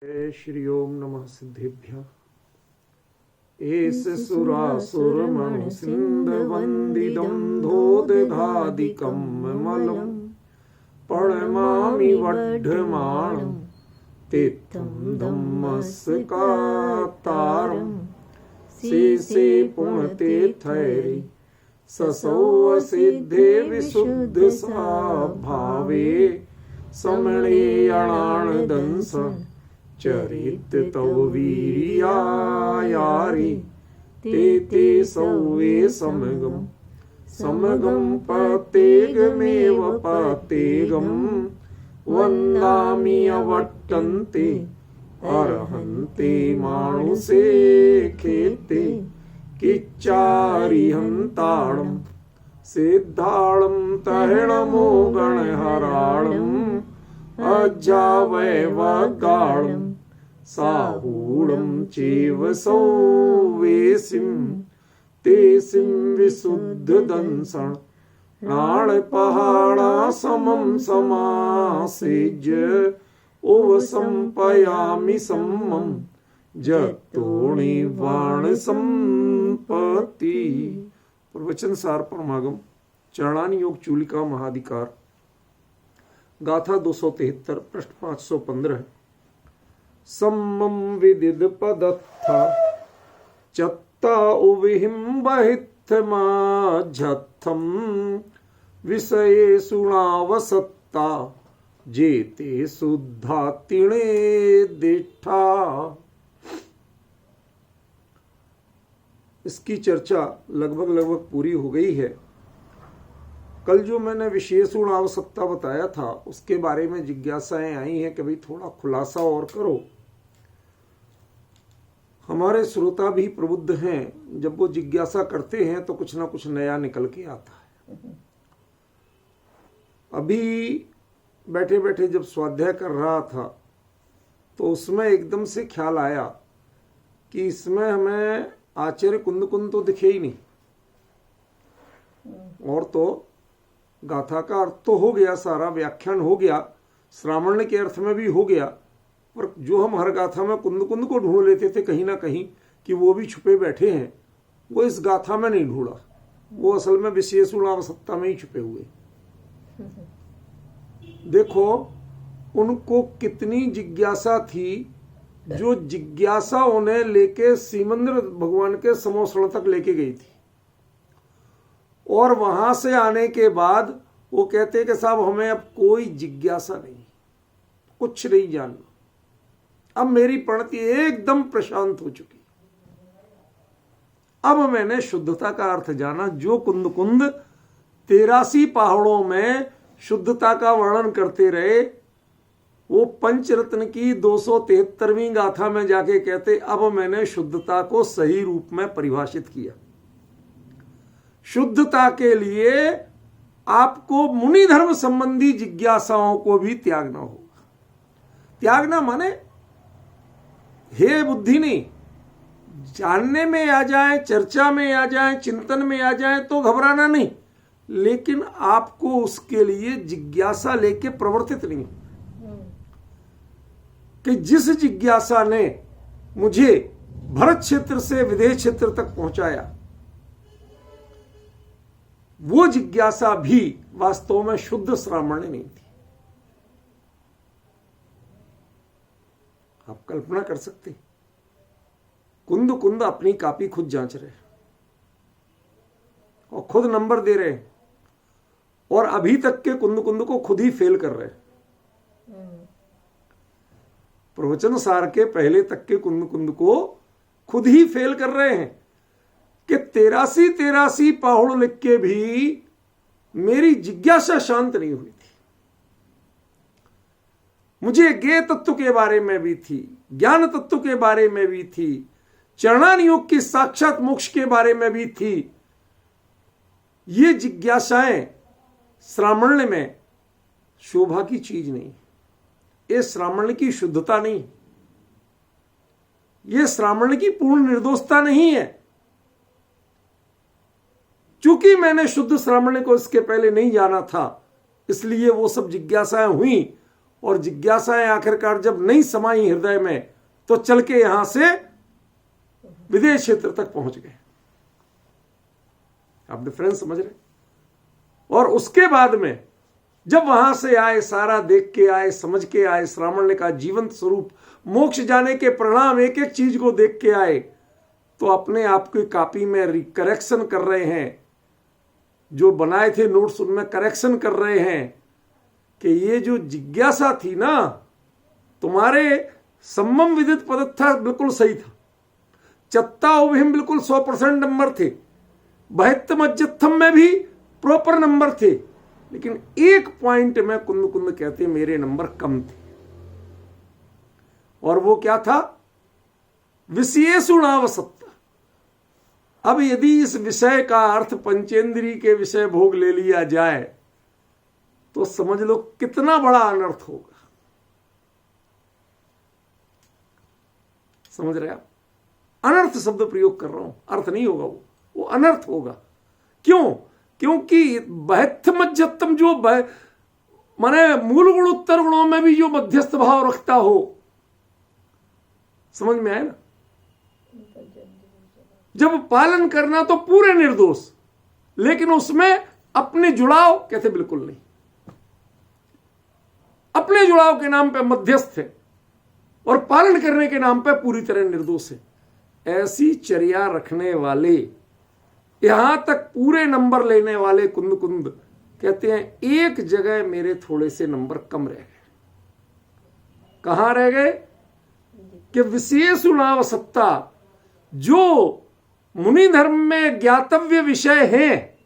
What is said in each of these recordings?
श्री ओम नमः सिद्धेभ्यः। एस सुरासुरमणु सिन्धवन्दिदं धोदधादिकं मलं प्रणमामि वड्ढमाणं तीर्थं धम्मस्कातारं शेषे पुण्यतीर्थैरि ससौ सिद्धे विशुद्ध भावे समणे अणाणदंस चरित तव वीर्यायारि ते सौवे समगम पतेगमेव पतेगम वन्दामि अवट्टन्ते अर्हन्ते मानुषे खेते किच्चारिहन्ताणं सिद्धाणं तरणमो गणहराणम् अजावैवगाळं साहूढं चैव सौवेसिं तेसिं विशुद्धदंसं नाणपहाणा समं समासेज्य ओवसंपयामि सम्मं जतोणिवाण संपत्ति। प्रवचन सार परमागम चरणान योग चूलिका महाधिकार गाथा 273 पृष्ठ 515। सम्मं विदिद पदत्था चत्ता उविहिंबहित्थमा झत्थं विषये सुणावसत्ता जेते शुद्धा तिणे दिष्ठा। इसकी चर्चा लगभग पूरी हो गई है। कल जो मैंने विशेषण आवश्यकता बताया था उसके बारे में जिज्ञासाएं आई हैं कि भाई थोड़ा खुलासा और करो। हमारे श्रोता भी प्रबुद्ध हैं, जब वो जिज्ञासा करते हैं तो कुछ ना कुछ नया निकल के आता है। अभी बैठे बैठे जब स्वाध्याय कर रहा था तो उसमें एकदम से ख्याल आया कि इसमें हमें आचार्य कुंद तो दिखे ही नहीं, और तो गाथा का अर्थ तो हो गया, सारा व्याख्यान हो गया, श्रावण के अर्थ में भी हो गया, पर जो हम हर गाथा में कुंद को ढूंढ लेते थे कहीं ना कहीं कि वो भी छुपे बैठे हैं, वो इस गाथा में नहीं ढूंढा। वो असल में विशेषणावसत्ता में ही छुपे हुए। देखो उनको कितनी जिज्ञासा थी, जो जिज्ञासा उन्हें लेके सीमंद्र भगवान के समोसण तक लेके गई थी, और वहां से आने के बाद वो कहते कि साहब हमें अब कोई जिज्ञासा नहीं, कुछ नहीं जानना, अब मेरी प्रणति एकदम प्रशांत हो चुकी। अब मैंने शुद्धता का अर्थ जाना। जो कुंद 83 पहाड़ों में शुद्धता का वर्णन करते रहे, वो पंचरत्न की 273वीं गाथा में जाके कहते अब मैंने शुद्धता को सही रूप में परिभाषित किया। शुद्धता के लिए आपको मुनि धर्म संबंधी जिज्ञासाओं को भी त्यागना होगा। त्यागना माने हे बुद्धि नहीं, जानने में आ जाए, चर्चा में आ जाए, चिंतन में आ जाए तो घबराना नहीं, लेकिन आपको उसके लिए जिज्ञासा लेके प्रवर्तित नहीं कि जिस जिज्ञासा ने मुझे भरत क्षेत्र से विदेह क्षेत्र तक पहुंचाया, वो जिज्ञासा भी वास्तव में शुद्ध श्रावण नहीं थी। आप कल्पना कर सकते, कुंद अपनी कॉपी खुद जांच रहे और खुद नंबर दे रहे, और अभी तक के कुंद को खुद ही फेल कर रहे। प्रवचन सार के पहले तक के कुंद को खुद ही फेल कर रहे हैं कि 83 पहाड़ लिख के भी मेरी जिज्ञासा शांत नहीं हुई थी। मुझे ज्ञेय तत्व के बारे में भी थी, ज्ञान तत्व के बारे में भी थी, चरणान योग की साक्षात मोक्ष के बारे में भी थी। ये जिज्ञासाएं श्रावण में शोभा की चीज नहीं, ये श्रावण की शुद्धता नहीं, ये श्रावण की पूर्ण निर्दोषता नहीं है। चूंकि मैंने शुद्ध श्रावण को इसके पहले नहीं जाना था, इसलिए वो सब जिज्ञासाएं हुई, और जिज्ञासाएं आखिरकार जब नहीं समाई हृदय में तो चल के यहां से विदेश क्षेत्र तक पहुंच गए। आप डिफरेंस समझ रहे? और उसके बाद में जब वहां से आए, सारा देख के आए, समझ के आए, श्रावण का जीवंत स्वरूप, मोक्ष जाने के परिणाम, एक एक चीज को देख के आए, तो अपने आप की कॉपी में करेक्शन कर रहे हैं, जो बनाए थे नोट्स उनमें करेक्शन कर रहे हैं कि ये जो जिज्ञासा थी ना, तुम्हारे सम्मम विदित पदत्था बिल्कुल सही था, चत्ता उभयम बिल्कुल 100% नंबर थे, बहत्तम अज्जत्थम में भी प्रॉपर नंबर थे, लेकिन एक पॉइंट में कुंद कुंद कहते मेरे नंबर कम थे, और वो क्या था? विषयेषु नावसत्ता। अब यदि इस विषय का अर्थ पंचेंद्रिय के विषय भोग ले लिया जाए तो समझ लो कितना बड़ा अनर्थ होगा। समझ रहे आप? अनर्थ शब्द प्रयोग कर रहा हूं, अर्थ नहीं होगा, वो अनर्थ होगा। क्यों? क्योंकि बहत्तम जो माने मूल गुण उत्तर गुणों में भी जो मध्यस्थ भाव रखता हो, समझ में आए ना? जब पालन करना तो पूरे निर्दोष, लेकिन उसमें अपने जुड़ाव कहते बिल्कुल नहीं, अपने जुड़ाव के नाम पे मध्यस्थ है और पालन करने के नाम पे पूरी तरह निर्दोष है। ऐसी चर्या रखने वाले, यहां तक पूरे नंबर लेने वाले कुंद कुंद कहते हैं एक जगह मेरे थोड़े से नंबर कम रह गए। कहां रह गए? कि विशेषु नावसत्ता, जो मुनि धर्म में ज्ञातव्य विषय है,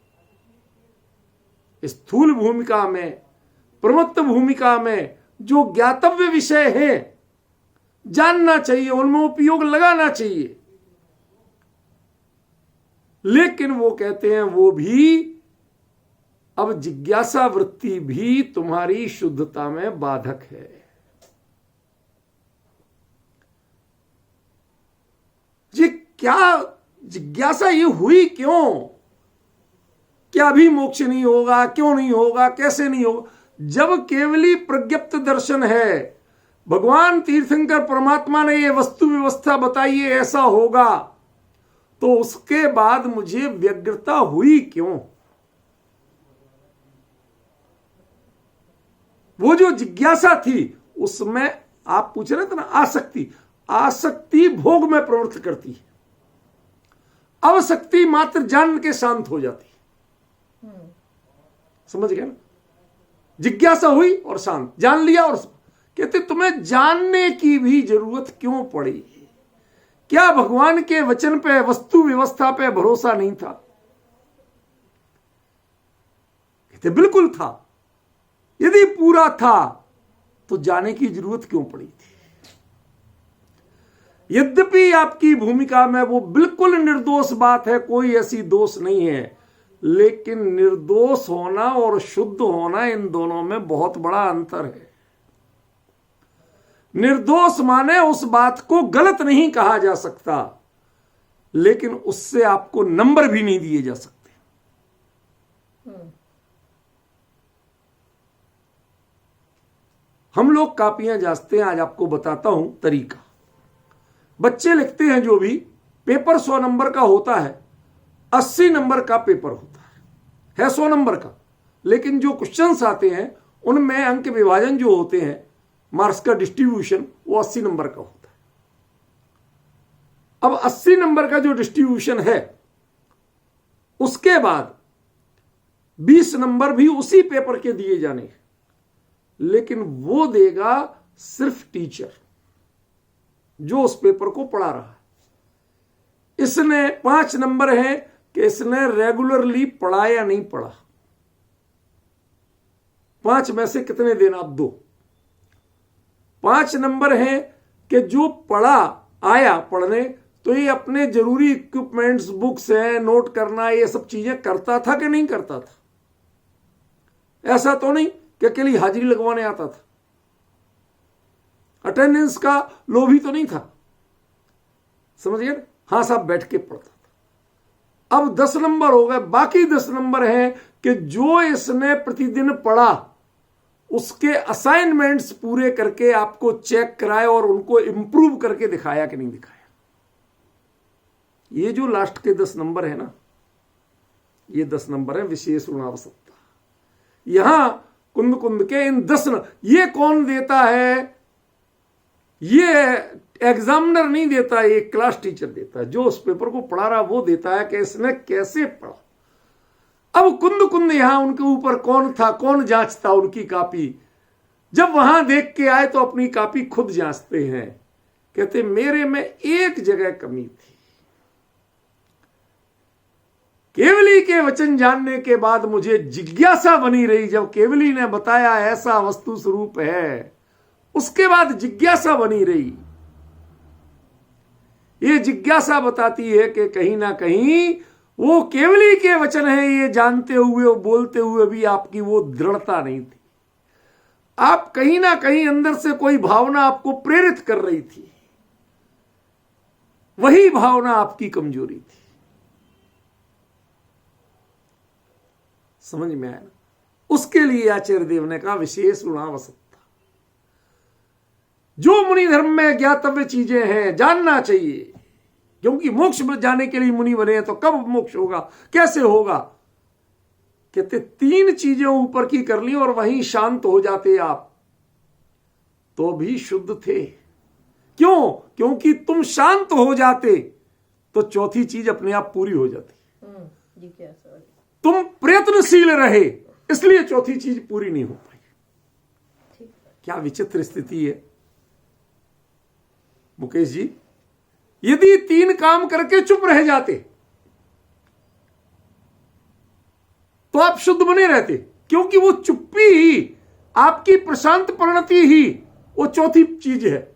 स्थूल भूमिका में, प्रमत्त भूमिका में जो ज्ञातव्य विषय है, जानना चाहिए, उनमें उपयोग लगाना चाहिए, लेकिन वो कहते हैं वो भी, अब जिज्ञासा वृत्ति भी तुम्हारी शुद्धता में बाधक है। ये क्या जिज्ञासा ये हुई क्यों? क्या अभी मोक्ष नहीं होगा? क्यों नहीं होगा? कैसे नहीं होगा? जब केवली प्रज्ञप्त दर्शन है, भगवान तीर्थंकर परमात्मा ने ये वस्तु व्यवस्था बताई है ऐसा होगा, तो उसके बाद मुझे व्यग्रता हुई क्यों? वो जो जिज्ञासा थी उसमें आप पूछ रहे थे ना, आसक्ति, आसक्ति भोग में प्रवृत्त करती है, अवशक्ति मात्र जान के शांत हो जाती है। समझ गए ना? जिज्ञासा हुई और शांत, जान लिया और कहते तुम्हें जानने की भी जरूरत क्यों पड़ी? क्या भगवान के वचन पे, वस्तु व्यवस्था पे भरोसा नहीं था? कहते बिल्कुल था। यदि पूरा था तो जाने की जरूरत क्यों पड़ी थी? यद्यपि आपकी भूमिका में वो बिल्कुल निर्दोष बात है, कोई ऐसी दोष नहीं है, लेकिन निर्दोष होना और शुद्ध होना, इन दोनों में बहुत बड़ा अंतर है। निर्दोष माने उस बात को गलत नहीं कहा जा सकता, लेकिन उससे आपको नंबर भी नहीं दिए जा सकते। हम लोग कापियां जांचते हैं, आज आपको बताता हूं तरीका। बच्चे लिखते हैं जो भी, पेपर 100 नंबर का होता है, 80 नंबर का पेपर होता है 100 नंबर का, लेकिन जो क्वेश्चंस आते हैं उनमें अंक विभाजन जो होते हैं, मार्क्स का डिस्ट्रीब्यूशन, वो 80 नंबर का होता है। अब 80 नंबर का जो डिस्ट्रीब्यूशन है, उसके बाद 20 नंबर भी उसी पेपर के दिए जाने हैं, लेकिन वो देगा सिर्फ टीचर जो उस पेपर को पढ़ा रहा है। इसने 5 नंबर हैं कि इसने रेगुलरली पढ़ा या नहीं पढ़ा। 5 में से कितने देना आप? 2। 5 नंबर हैं कि जो पढ़ा, आया पढ़ने, तो ये अपने जरूरी इक्विपमेंट्स, बुक्स हैं, नोट करना, ये सब चीजें करता था कि नहीं करता था? ऐसा तो नहीं कि अकेली हाजिरी लगवाने आता था, अटेंडेंस का लोभी तो नहीं था। समझिए ना? हाँ साहब, बैठ के पढ़ता था। अब 10 नंबर हो गए, बाकी 10 नंबर हैं कि जो इसने प्रतिदिन पढ़ा उसके असाइनमेंट्स पूरे करके आपको चेक कराए और उनको इंप्रूव करके दिखाया कि नहीं दिखाया। ये जो लास्ट के 10 नंबर है ना, ये 10 नंबर है विशेष ऋणावश्यकता। यहां कुंद कुंद के इन 10 ये कौन देता है? ये एग्जामिनर नहीं देता, ये क्लास टीचर देता है। जो उस पेपर को पढ़ा रहा वो देता है कि इसने कैसे पढ़ा। अब कुंद कुंद यहां उनके ऊपर कौन था, कौन जांचता उनकी कॉपी? जब वहां देख के आए तो अपनी कॉपी खुद जांचते हैं, कहते मेरे में एक जगह कमी थी। केवली के वचन जानने के बाद मुझे जिज्ञासा बनी रही। जब केवली ने बताया ऐसा वस्तु स्वरूप है, उसके बाद जिज्ञासा बनी रही। ये जिज्ञासा बताती है कि कहीं ना कहीं वो केवली के वचन है, ये जानते हुए वो बोलते हुए भी आपकी वो दृढ़ता नहीं थी। आप कहीं ना कहीं अंदर से कोई भावना आपको प्रेरित कर रही थी, वही भावना आपकी कमजोरी थी। समझ में आया ना? उसके लिए आचार्य देव ने कहा विशेष ऋणावश्यकता। जो मुनि धर्म में ज्ञातव्य चीजें हैं जानना चाहिए, क्योंकि मोक्ष में जाने के लिए मुनि बने हैं। तो कब मोक्ष होगा, कैसे होगा? कहते 3 चीजें ऊपर की कर ली और वहीं शांत हो जाते आप, तो भी शुद्ध थे। क्यों? क्योंकि तुम शांत हो जाते तो चौथी चीज अपने आप पूरी हो जाती। तुम प्रयत्नशील रहे, इसलिए चौथी चीज पूरी नहीं हो पाई। क्या विचित्र स्थिति है मुकेश जी। यदि 3 काम करके चुप रह जाते तो आप शुद्ध बने रहते, क्योंकि वो चुप्पी ही, आपकी प्रशांत परिणति ही वो चौथी चीज है।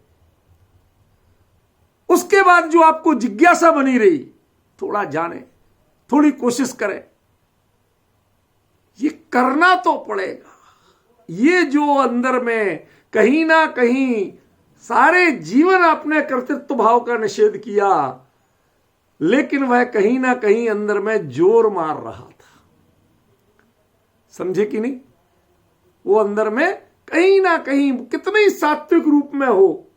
उसके बाद जो आपको जिज्ञासा बनी रही, थोड़ा जाने, थोड़ी कोशिश करें, ये करना तो पड़ेगा। ये जो अंदर में कहीं ना कहीं सारे जीवन आपने कर्तृत्व भाव का निषेध किया, लेकिन वह कहीं ना कहीं अंदर में जोर मार रहा था। समझे कि नहीं? वो अंदर में कहीं ना कहीं कितने ही सात्विक रूप में हो,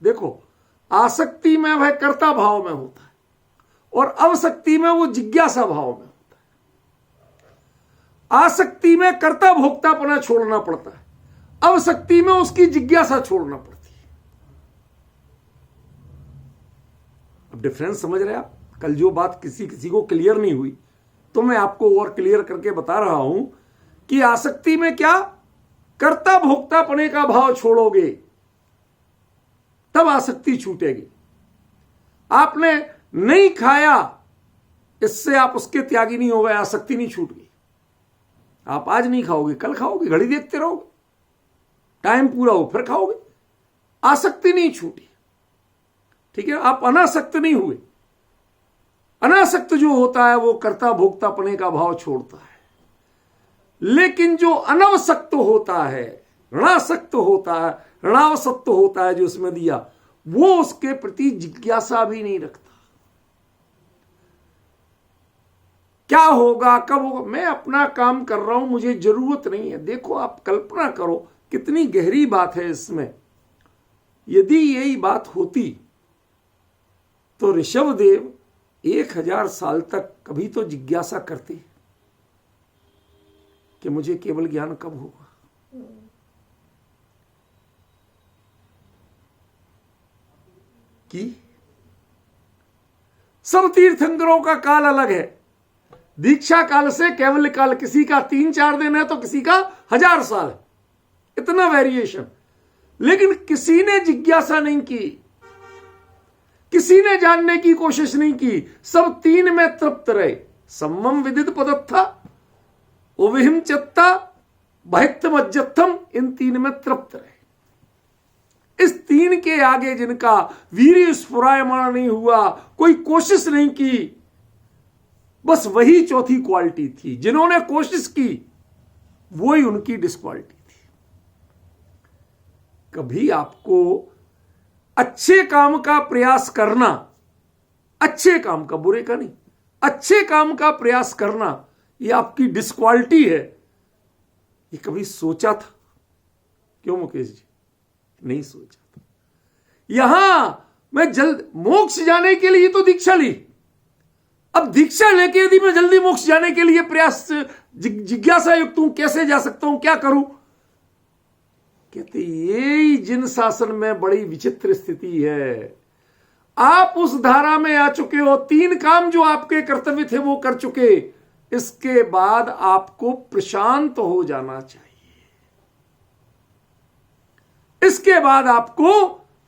देखो आसक्ति में वह कर्ता भाव में होता है और अवशक्ति में वो जिज्ञासा भाव में होता है। आसक्ति में कर्ता भोक्तापना छोड़ना पड़ता है, अवशक्ति में उसकी जिज्ञासा छोड़ना पड़ती है। अब डिफरेंस समझ रहे आप? कल जो बात किसी को क्लियर नहीं हुई, तो मैं आपको और क्लियर करके बता रहा हूं कि आसक्ति में क्या, कर्ता भोक्तापने का भाव छोड़ोगे तब आसक्ति छूटेगी। आपने नहीं खाया, इससे आप उसके त्यागी नहीं हो गए, आसक्ति नहीं छूट गई। आप आज नहीं खाओगे, कल खाओगे, घड़ी देखते रहोगे, टाइम पूरा हो फिर खाओगे, आसक्ति नहीं छूटी। ठीक है, आप अनासक्त नहीं हुए। अनासक्त जो होता है वो कर्ता भोक्तापने का भाव छोड़ता है, लेकिन जो अनवसक्त होता है, ऋणासक्त होता है, ऋणावसक्त होता है, जो उसमें दिया, वो उसके प्रति जिज्ञासा भी नहीं रखता। क्या होगा, कब होगा, मैं अपना काम कर रहा हूं, मुझे जरूरत नहीं है। देखो आप कल्पना करो कितनी गहरी बात है इसमें। यदि यही बात होती तो ऋषभदेव 1000 साल तक कभी तो जिज्ञासा करते कि मुझे केवल ज्ञान कब होगा। कि सब तीर्थंकरों का काल अलग है। दीक्षा काल से केवल काल, किसी का 3-4 दिन है तो किसी का 1000 साल है, इतना वेरिएशन। लेकिन किसी ने जिज्ञासा नहीं की, किसी ने जानने की कोशिश नहीं की, सब 3 में तृप्त रहे। सम्मम विदित पदत्था, उविहिम चत्ता, बहित्तम अज्जत्थम, इन 3 में तृप्त रहे। इस 3 के आगे जिनका वीर्य स्फुरायमान नहीं हुआ, कोई कोशिश नहीं की, बस वही चौथी क्वालिटी थी। जिन्होंने कोशिश की वही उनकी डिसक्वालिटी थी। कभी आपको अच्छे काम का प्रयास करना, अच्छे काम का, बुरे का नहीं, अच्छे काम का प्रयास करना, ये आपकी डिसक्वालिटी है, ये कभी सोचा था? क्यों मुकेश जी? नहीं सोचा था। यहां मैं जल्द मोक्ष जाने के लिए तो दीक्षा ली, अब दीक्षा लेके यदि मैं जल्दी मोक्ष जाने के लिए प्रयास जिज्ञासा युक्त हूं, कैसे जा सकता हूं, क्या करूं? कहते यही जिन शासन में बड़ी विचित्र स्थिति है। आप उस धारा में आ चुके हो, 3 काम जो आपके कर्तव्य थे वो कर चुके, इसके बाद आपको प्रशांत हो जाना चाहिए। इसके बाद आपको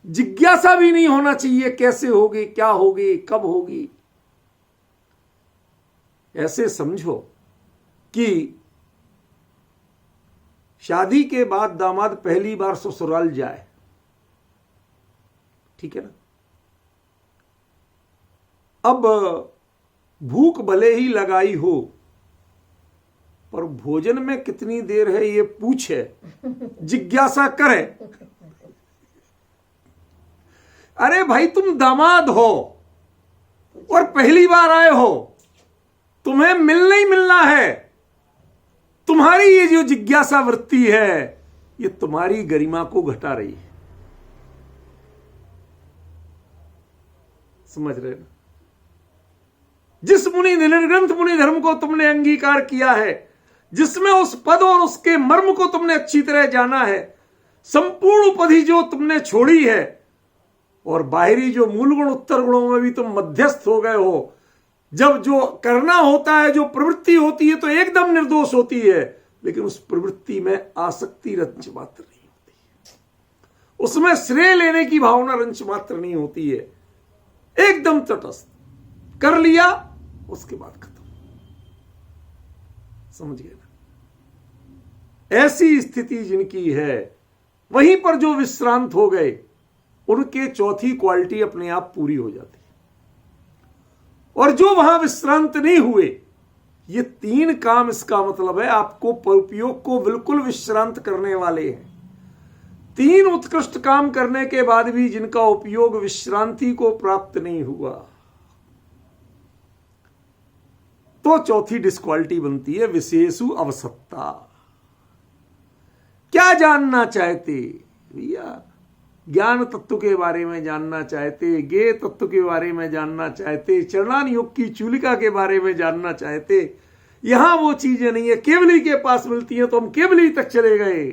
जिज्ञासा भी नहीं होना चाहिए कैसे होगी, क्या होगी, कब होगी। ऐसे समझो कि शादी के बाद दामाद पहली बार ससुराल जाए, ठीक है ना? अब भूख भले ही लगाई हो, पर भोजन में कितनी देर है ये पूछे, जिज्ञासा करे। अरे भाई तुम दामाद हो और पहली बार आए हो, तुम्हें मिलना ही मिलना है। तुम्हारी ये जो जिज्ञासा वृत्ति है ये तुम्हारी गरिमा को घटा रही है। समझ रहे ना? जिस मुनि निर्ग्रंथ मुनि धर्म को तुमने अंगीकार किया है, जिसमें उस पद और उसके मर्म को तुमने अच्छी तरह जाना है, संपूर्ण उपधि जो तुमने छोड़ी है, और बाहरी जो मूल गुण उत्तर गुणों में भी तुम मध्यस्थ हो गए हो। जब जो करना होता है, जो प्रवृत्ति होती है, तो एकदम निर्दोष होती है, लेकिन उस प्रवृत्ति में आसक्ति रंच मात्र नहीं होती है, उसमें श्रेय लेने की भावना रंच मात्र नहीं होती है, एकदम तटस्थ कर लिया, उसके बाद खत्म। समझ गए ना? ऐसी स्थिति जिनकी है, वहीं पर जो विश्रांत हो गए, उनके चौथी क्वालिटी अपने आप पूरी हो जाती है। और जो वहां विश्रांत नहीं हुए, ये 3 काम, इसका मतलब है आपको उपयोग को बिल्कुल विश्रांत करने वाले हैं। 3 उत्कृष्ट काम करने के बाद भी जिनका उपयोग विश्रांति को प्राप्त नहीं हुआ, तो चौथी डिस्क्वालिटी बनती है विशेषु अवसत्ता। क्या जानना चाहते भैया? ज्ञान तत्व के बारे में जानना चाहते, ज्ञेय तत्व के बारे में जानना चाहते, चरणान योग की चूलिका के बारे में जानना चाहते। यहां वो चीजें नहीं है, केवली के पास मिलती है, तो हम केवली तक चले गए।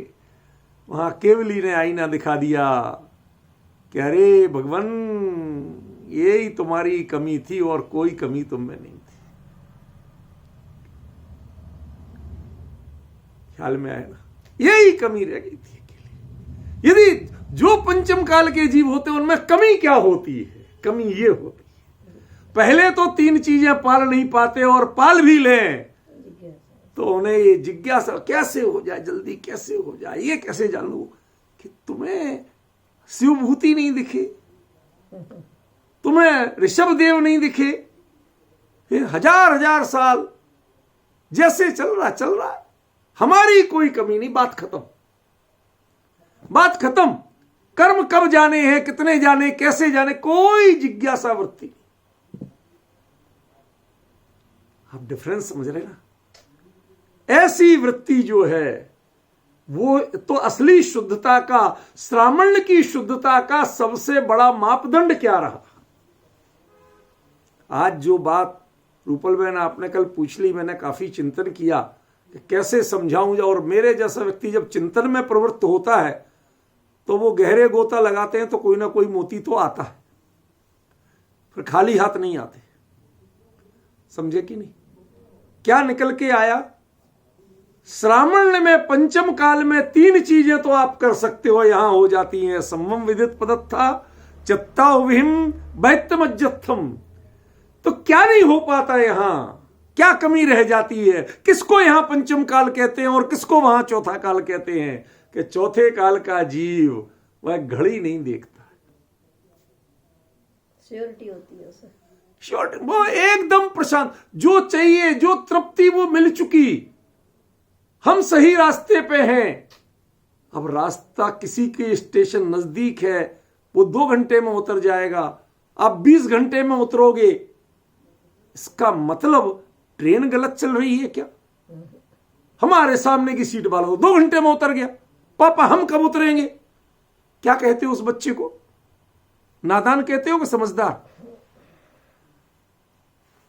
वहां केवली ने आईना दिखा दिया कि अरे भगवान, यही तुम्हारी कमी थी और कोई कमी तुम में नहीं थी। ख्याल में आया ना? यही कमी रह गई थी। यदि जो पंचम काल के जीव होते हैं उनमें कमी क्या होती है? कमी ये होती है, पहले तो 3 चीजें पाल नहीं पाते, और पाल भी लें तो उन्हें ये जिज्ञासा कैसे हो जाए, जल्दी कैसे हो जाए, ये कैसे जानूं कि तुम्हें शिवभूति नहीं दिखे, तुम्हें ऋषभ देव नहीं दिखे, फिर 1000 साल जैसे चल रहा, हमारी कोई कमी नहीं, बात खत्म, बात खत्म। कर्म कब जाने हैं, कितने जाने, कैसे जाने, कोई जिज्ञासा वृत्ति। आप डिफरेंस समझ रहे ना? ऐसी वृत्ति जो है वो तो असली शुद्धता का, श्रामण्य की शुद्धता का सबसे बड़ा मापदंड क्या रहा? आज जो बात रूपल बहन आपने कल पूछ ली, मैंने काफी चिंतन किया कि कैसे समझाऊं। और मेरे जैसा व्यक्ति जब चिंतन में प्रवृत्त होता है तो वो गहरे गोता लगाते हैं तो कोई ना कोई मोती तो आता है, फिर खाली हाथ नहीं आते। समझे कि नहीं? क्या निकल के आया? श्रावण में पंचम काल में 3 चीजें तो आप कर सकते हो, यहां हो जाती हैं। सम्मम विदित पदत्था, चत्ता विहिम वैत्तमज्जत्थम। तो क्या नहीं हो पाता यहां? क्या कमी रह जाती है? किसको यहां पंचम काल कहते हैं और किसको वहां चौथा काल कहते हैं? कि चौथे काल का जीव वह घड़ी नहीं देखता, श्योरिटी होती है उसे, श्योरिटी, वो एकदम प्रशांत, जो चाहिए, जो तृप्ति वो मिल चुकी, हम सही रास्ते पे हैं। अब रास्ता किसी के स्टेशन नजदीक है, वो 2 घंटे में उतर जाएगा, आप 20 घंटे में उतरोगे। इसका मतलब ट्रेन गलत चल रही है क्या? हमारे सामने की सीट वाला 2 घंटे में उतर गया, पापा हम कब उतरेंगे? क्या कहते हो उस बच्चे को? नादान कहते हो कि समझदार?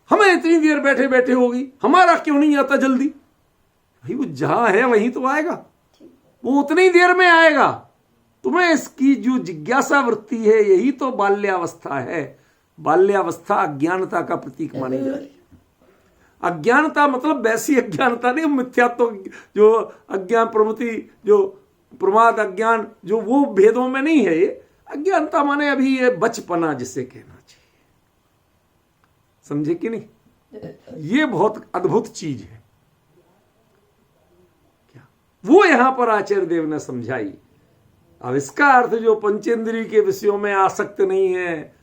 हमें इतनी देर बैठे बैठे होगी, हमारा क्यों नहीं आता जल्दी? भाई वो जहां है वहीं तो आएगा, वो उतनी देर में आएगा। तुम्हें इसकी जो जिज्ञासा वृत्ति है यही तो बाल्यावस्था है। बाल्यावस्था अज्ञानता का प्रतीक मानी जा रही है। अज्ञानता मतलब वैसी अज्ञानता नहीं, मिथ्यात्व जो अज्ञान प्रवृत्ति जो प्रमाद अज्ञान जो वो भेदों में नहीं है। ये अज्ञानता माने अभी ये बचपना जिसे कहना चाहिए, समझे कि नहीं? ये बहुत अद्भुत चीज है। क्या वो यहां पर आचार्य देव ने समझाई। अब इसका अर्थ जो पंचेंद्रिय के विषयों में आसक्त नहीं है,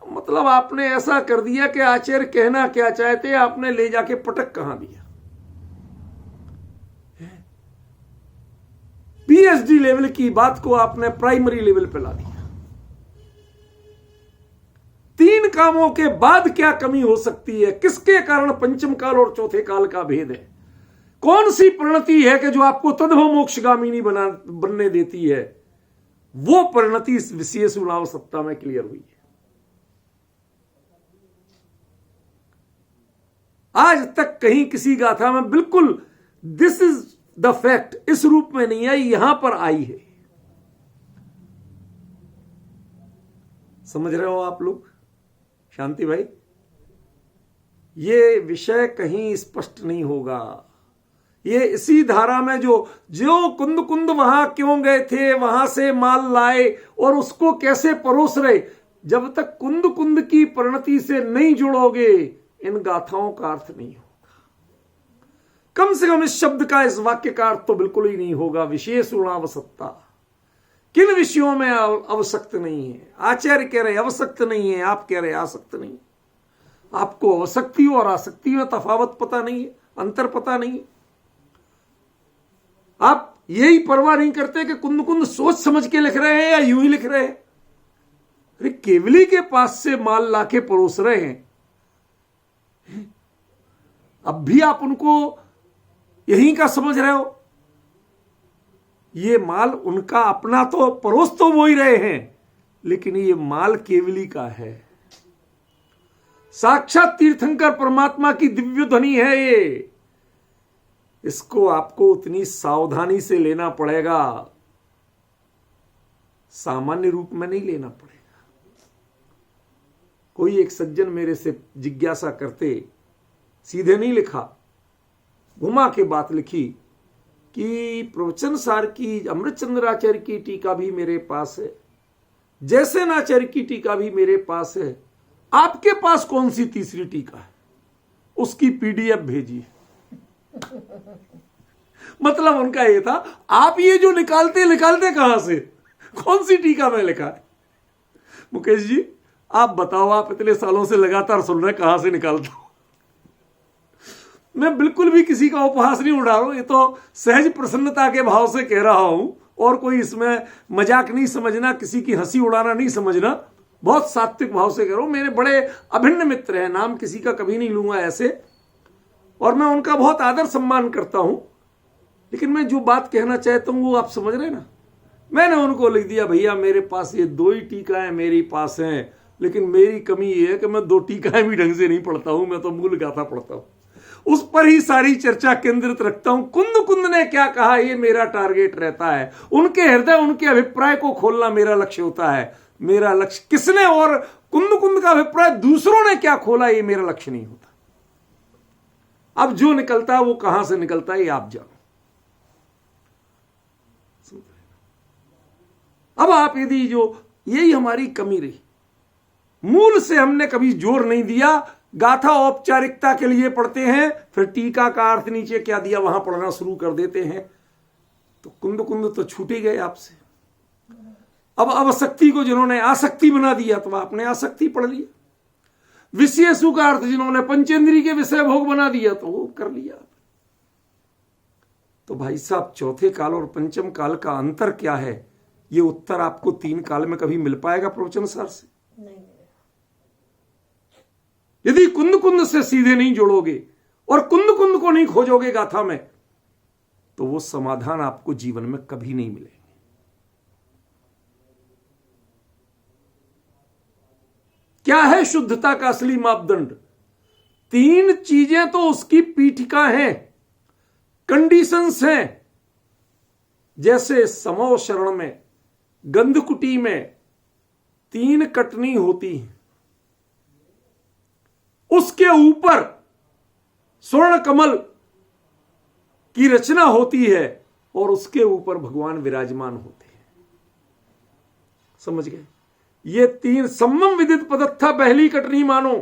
मतलब आपने ऐसा कर दिया कि आचार्य कहना क्या चाहते हैं आपने ले जाके पटक कहां दिया। पीएचडी लेवल की बात को आपने प्राइमरी लेवल पे ला दिया। 3 कामों के बाद क्या कमी हो सकती है? किसके कारण पंचम काल और चौथे काल का भेद है? कौन सी परिणति है कि जो आपको तद्भव मोक्षगामिनी बनने देती है? वो परिणति इस विशेष उलाव सप्ताह में क्लियर हुई है। आज तक कहीं किसी गाथा में बिल्कुल दिस इज द फैक्ट इस रूप में नहीं आई, यहां पर आई है। समझ रहे हो आप लोग? शांति भाई, ये विषय कहीं स्पष्ट नहीं होगा। ये इसी धारा में जो कुंद कुंद वहां क्यों गए थे, वहां से माल लाए और उसको कैसे परोस रहे, जब तक कुंद कुंद की परिणति से नहीं जुड़ोगे इन गाथाओं का अर्थ नहीं होगा। कम से कम इस शब्द का, इस वाक्य का अर्थ तो बिल्कुल ही नहीं होगा। विशेष ऋणावसक्ता किन विषयों में आवश्यक नहीं है? आचार्य कह रहे आवश्यक नहीं है, आप कह रहे आसक्त नहीं। आपको आवश्यकती और आसक्ति में तफावत पता नहीं है, अंतर पता नहीं है। आप यही परवाह नहीं करते कि कुंद कुंद सोच समझ के लिख रहे हैं या यूं ही लिख रहे हैं। अरे केवली के पास से माल लाके परोस रहे हैं, अब भी आप उनको यहीं का समझ रहे हो। ये माल उनका अपना तो परोस तो वो ही रहे हैं, लेकिन ये माल केवली का है। साक्षात तीर्थंकर परमात्मा की दिव्य ध्वनि है ये। इसको आपको उतनी सावधानी से लेना पड़ेगा, सामान्य रूप में नहीं लेना पड़ेगा। कोई एक सज्जन मेरे से जिज्ञासा करते, सीधे नहीं लिखा, घुमा के बात लिखी कि प्रवचन सार की अमृतचंद्राचार्य की टीका भी मेरे पास है, जैसे नाचार्य की टीका भी मेरे पास है, आपके पास कौन सी तीसरी टीका है? उसकी पीडीएफ भेजिए। मतलब उनका ये था, आप ये जो निकालते कहां से, कौन सी टीका में लिखा है? मुकेश जी आप बताओ, आप इतने सालों से लगातार सुन रहे, कहां से निकालता हूं? मैं बिल्कुल भी किसी का उपहास नहीं उड़ा रहा हूं, ये तो सहज प्रसन्नता के भाव से कह रहा हूं, और कोई इसमें मजाक नहीं समझना, किसी की हंसी उड़ाना नहीं समझना, बहुत सात्विक भाव से कह रहा हूं। मेरे बड़े अभिन्न मित्र हैं, नाम किसी का कभी नहीं लूंगा ऐसे, और मैं उनका बहुत आदर सम्मान करता हूं, लेकिन मैं जो बात कहना चाहता हूं वो आप समझ रहे ना। मैंने उनको लिख दिया, भैया मेरे पास ये 2 ही टीकाएं मेरे पास हैं, लेकिन मेरी कमी ये है कि मैं 2 टीकाएं भी ढंग से नहीं पढ़ता हूं, मैं तो मूल गाथा पढ़ता हूं, उस पर ही सारी चर्चा केंद्रित रखता हूं। कुंद कुंद ने क्या कहा ये मेरा टारगेट रहता है, उनके हृदय उनके अभिप्राय को खोलना मेरा लक्ष्य होता है। मेरा लक्ष्य किसने और कुंद कुंद का अभिप्राय दूसरों ने क्या खोला ये मेरा लक्ष्य नहीं होता। अब जो निकलता है वो कहां से निकलता है ये आप जानो। अब आप यदि जो यही हमारी कमी रही, मूल से हमने कभी जोर नहीं दिया, गाथा औपचारिकता के लिए पढ़ते हैं, फिर टीका का अर्थ नीचे क्या दिया वहां पढ़ना शुरू कर देते हैं, तो कुंद कुंद तो छूट ही गए आपसे। अब अवशक्ति को जिन्होंने आसक्ति बना दिया तो आपने आसक्ति पढ़ लिया, विशेषु का अर्थ जिन्होंने पंचेंद्रिय के विषय भोग बना दिया तो वो कर लिया। तो भाई साहब चौथे काल और पंचम काल का अंतर क्या है, ये उत्तर आपको 3 काल में कभी मिल पाएगा प्रवचन सार से? नहीं। यदि कुंद कुंद से सीधे नहीं जोड़ोगे और कुंद कुंद को नहीं खोजोगे गाथा में, तो तो वो समाधान आपको जीवन में कभी नहीं मिलेंगे। क्या है शुद्धता का असली मापदंड? 3 चीजें तो उसकी पीठिका हैं, कंडीशंस हैं। जैसे समो शरण में, गंधकुटी में 3 कटनी होती है, उसके ऊपर स्वर्ण कमल की रचना होती है और उसके ऊपर भगवान विराजमान होते हैं। समझ गए? ये 3 सम्मम विदित पदत्था पहली कटनी मानो,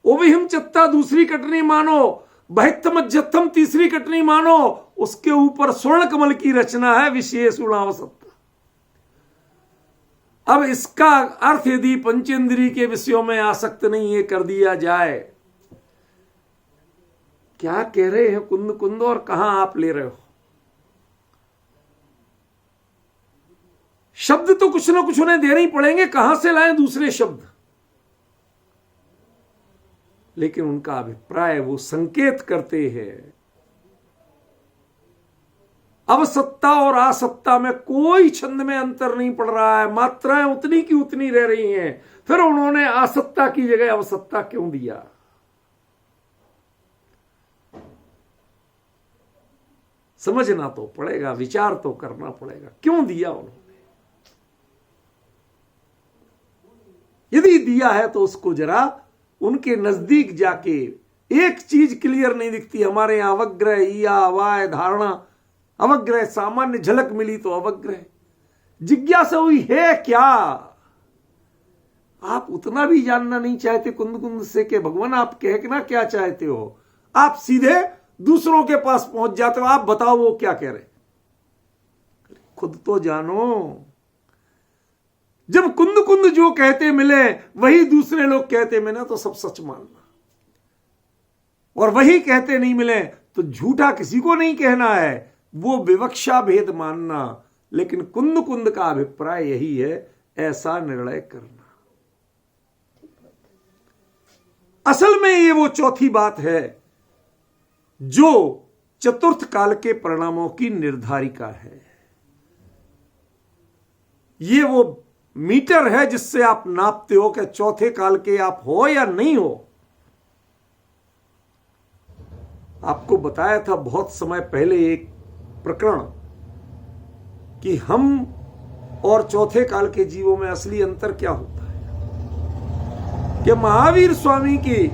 ओविहिम चत्ता दूसरी कटनी मानो, बहित्थम मध्यत्थम तीसरी कटनी मानो, उसके ऊपर स्वर्ण कमल की रचना है विशेष गुणावसत्ता। अब इसका अर्थ यदि पंचेंद्रिय के विषयों में आसक्त नहीं ये कर दिया जाए, क्या कह रहे हैं कुंद कुंद और कहां आप ले रहे हो? शब्द तो कुछ ना कुछ उन्हें देने ही पड़ेंगे, कहां से लाएं दूसरे शब्द? लेकिन उनका अभिप्राय वो संकेत करते हैं अवसत्ता और आसत्ता में कोई छंद में अंतर नहीं पड़ रहा है, मात्राएं उतनी की उतनी रह रही हैं। फिर उन्होंने आसत्ता की जगह अवसत्ता क्यों दिया? समझना तो पड़ेगा, विचार तो करना पड़ेगा, क्यों दिया उन्होंने। यदि दिया है तो उसको जरा उनके नजदीक जाके, एक चीज क्लियर नहीं दिखती हमारे यहां, अवग्रह, ईया, अवाय, धारणा, अवग्रह, सामान्य झलक मिली तो अवग्रह, जिज्ञासा हुई है क्या? आप उतना भी जानना नहीं चाहते कुंद कुंद से कि भगवान आप कहना क्या चाहते हो। आप सीधे दूसरों के पास पहुंच जाते हो, आप बताओ वो क्या कह रहे, खुद तो जानो। जब कुंद कुंद जो कहते मिले वही दूसरे लोग कहते मिले तो सब सच मानना, और वही कहते नहीं मिले तो झूठा किसी को नहीं कहना है, वो विवक्षा भेद मानना। लेकिन कुंद कुंद का अभिप्राय यही है, ऐसा निर्णय करना। असल में ये वो चौथी बात है जो चतुर्थ काल के परिणामों की निर्धारिका है। ये वो मीटर है जिससे आप नापते हो कि चौथे काल के आप हो या नहीं हो। आपको बताया था बहुत समय पहले एक प्रकरण कि हम और चौथे काल के जीवों में असली अंतर क्या होता है। कि महावीर स्वामी की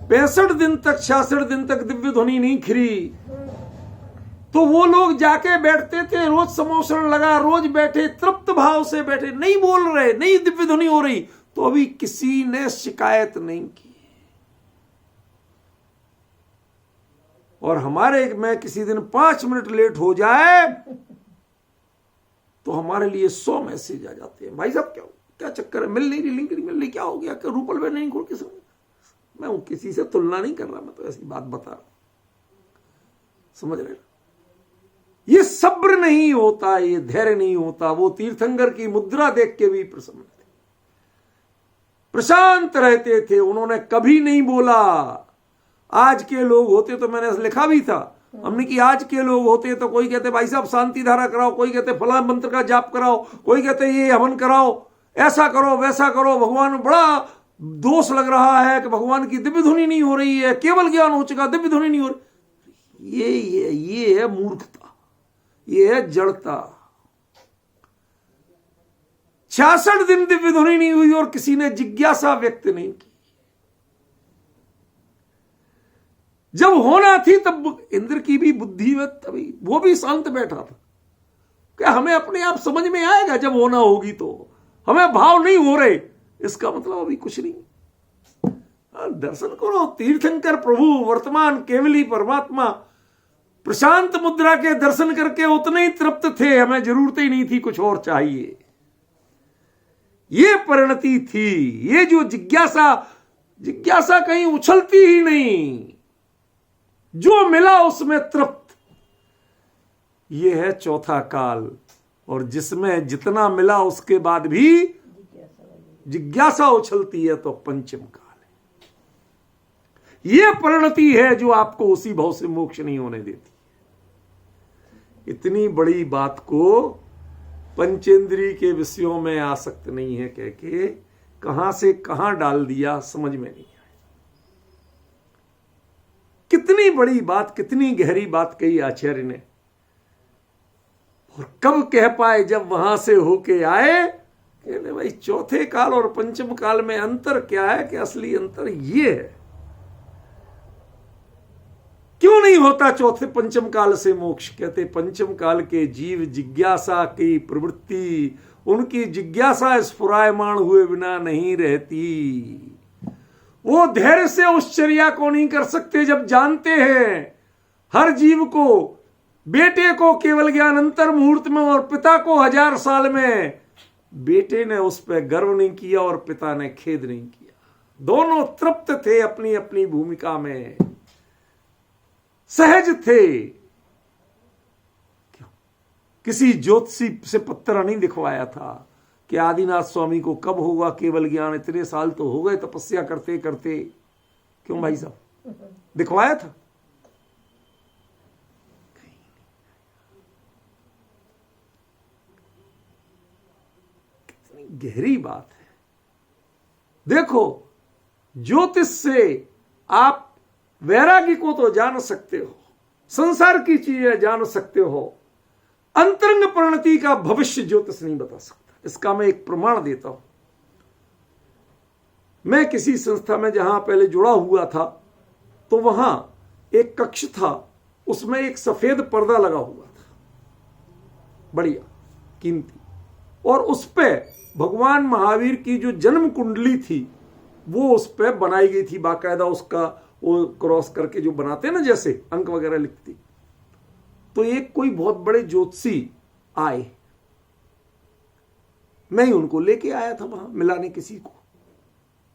65 दिन तक 66 दिन तक दिव्य ध्वनि नहीं खिरी, तो वो लोग जाके बैठते थे, रोज समोषण लगा, रोज बैठे तृप्त भाव से बैठे, नहीं बोल रहे, नहीं दिव्य ध्वनि हो रही, तो अभी किसी ने शिकायत नहीं की। और हमारे में किसी दिन 5 मिनट लेट हो जाए तो हमारे लिए 100 मैसेज आ जाते हैं, भाई साहब क्या चक्कर है, मिल नहीं रही, लिंक नहीं मिल रही, क्या हो गया, क्या रूपल में नहीं खोल किसी। मैं किसी से तुलना नहीं कर रहा, मैं तो ऐसी बात बता रहा, समझ रहे? ये सब्र नहीं होता, ये धैर्य नहीं होता। वो तीर्थंकर की मुद्रा देख के भी प्रसन्न थे, प्रशांत रहते थे, उन्होंने कभी नहीं बोला। आज के लोग होते तो मैंने लिखा भी था हमने कि आज के लोग होते तो कोई कहते भाई साहब शांति धारा कराओ, कोई कहते फलां मंत्र का जाप कराओ, कोई कहते ये हवन कराओ, ऐसा करो वैसा करो। भगवान बड़ा दोष लग रहा है कि भगवान की दिव्य ध्वनि नहीं हो रही है, केवल ज्ञान हो चुका, दिव्य ध्वनि नहीं हो रही। ये है मूर्खता, ये है जड़ता। 66 दिन दिव्य ध्वनि नहीं हुई और किसी ने जिज्ञासा व्यक्त नहीं की। जब होना थी तब इंद्र की भी बुद्धि में, तभी वो भी शांत बैठा था। क्या हमें अपने आप समझ में आएगा जब होना होगी, तो हमें भाव नहीं हो रहे, इसका मतलब अभी कुछ नहीं। दर्शन करो, तीर्थंकर प्रभु वर्तमान केवली परमात्मा प्रशांत मुद्रा के दर्शन करके उतने ही तृप्त थे, हमें जरूरत ही नहीं थी कुछ और चाहिए। ये परिणति थी। ये जो जिज्ञासा कहीं उछलती ही नहीं, जो मिला उसमें तृप्त। ये है चौथा काल, और जिसमें जितना मिला उसके बाद भी जिज्ञासा उछलती है तो पंचम काल है। ये परिणति है जो आपको उसी भाव से मोक्ष नहीं होने देती। इतनी बड़ी बात को पंचेंद्रिय के विषयों में आसक्त नहीं है कह के कहां से कहां डाल दिया समझ में नहीं आया। कितनी बड़ी बात, कितनी गहरी बात कही आचार्य ने, और कब कह पाए जब वहां से होके आए। कहते भाई चौथे काल और पंचम काल में अंतर क्या है, कि असली अंतर ये है। क्यों नहीं होता चौथे पंचम काल से मोक्ष? कहते पंचम काल के जीव जिज्ञासा की प्रवृत्ति, उनकी जिज्ञासा स्फुरायमान हुए बिना नहीं रहती। वो धैर्य से उस चर्या को नहीं कर सकते जब जानते हैं हर जीव को, बेटे को केवल ज्ञान अंतर मुहूर्त में और पिता को 1000 साल में। बेटे ने उस पर गर्व नहीं किया और पिता ने खेद नहीं किया। दोनों तृप्त थे अपनी अपनी भूमिका में, सहज थे। किसी ज्योतिषी से पत्थर नहीं दिखवाया था कि आदिनाथ स्वामी को कब होगा केवल ज्ञान, इतने साल तो हो गए तपस्या करते करते। क्यों भाई साहब, दिखवाया था? कितनी गहरी बात है। देखो, ज्योतिष से आप वैरागी को तो जान सकते हो, संसार की चीजें जान सकते हो, अंतरंग परिणति का भविष्य ज्योतिष नहीं बता सकता। इसका मैं एक प्रमाण देता हूं। मैं किसी संस्था में जहां पहले जुड़ा हुआ था, तो वहां एक कक्ष था, उसमें एक सफेद पर्दा लगा हुआ था, बढ़िया कीमती, और उस पे भगवान महावीर की जो जन्म कुंडली थी वो उस पे बनाई गई थी बाकायदा। उसका वो क्रॉस करके जो बनाते ना, जैसे अंक वगैरह लिखती। तो एक कोई बहुत बड़े ज्योतिषी आए, मैं ही उनको लेके आया था वहां, मिलाने किसी को।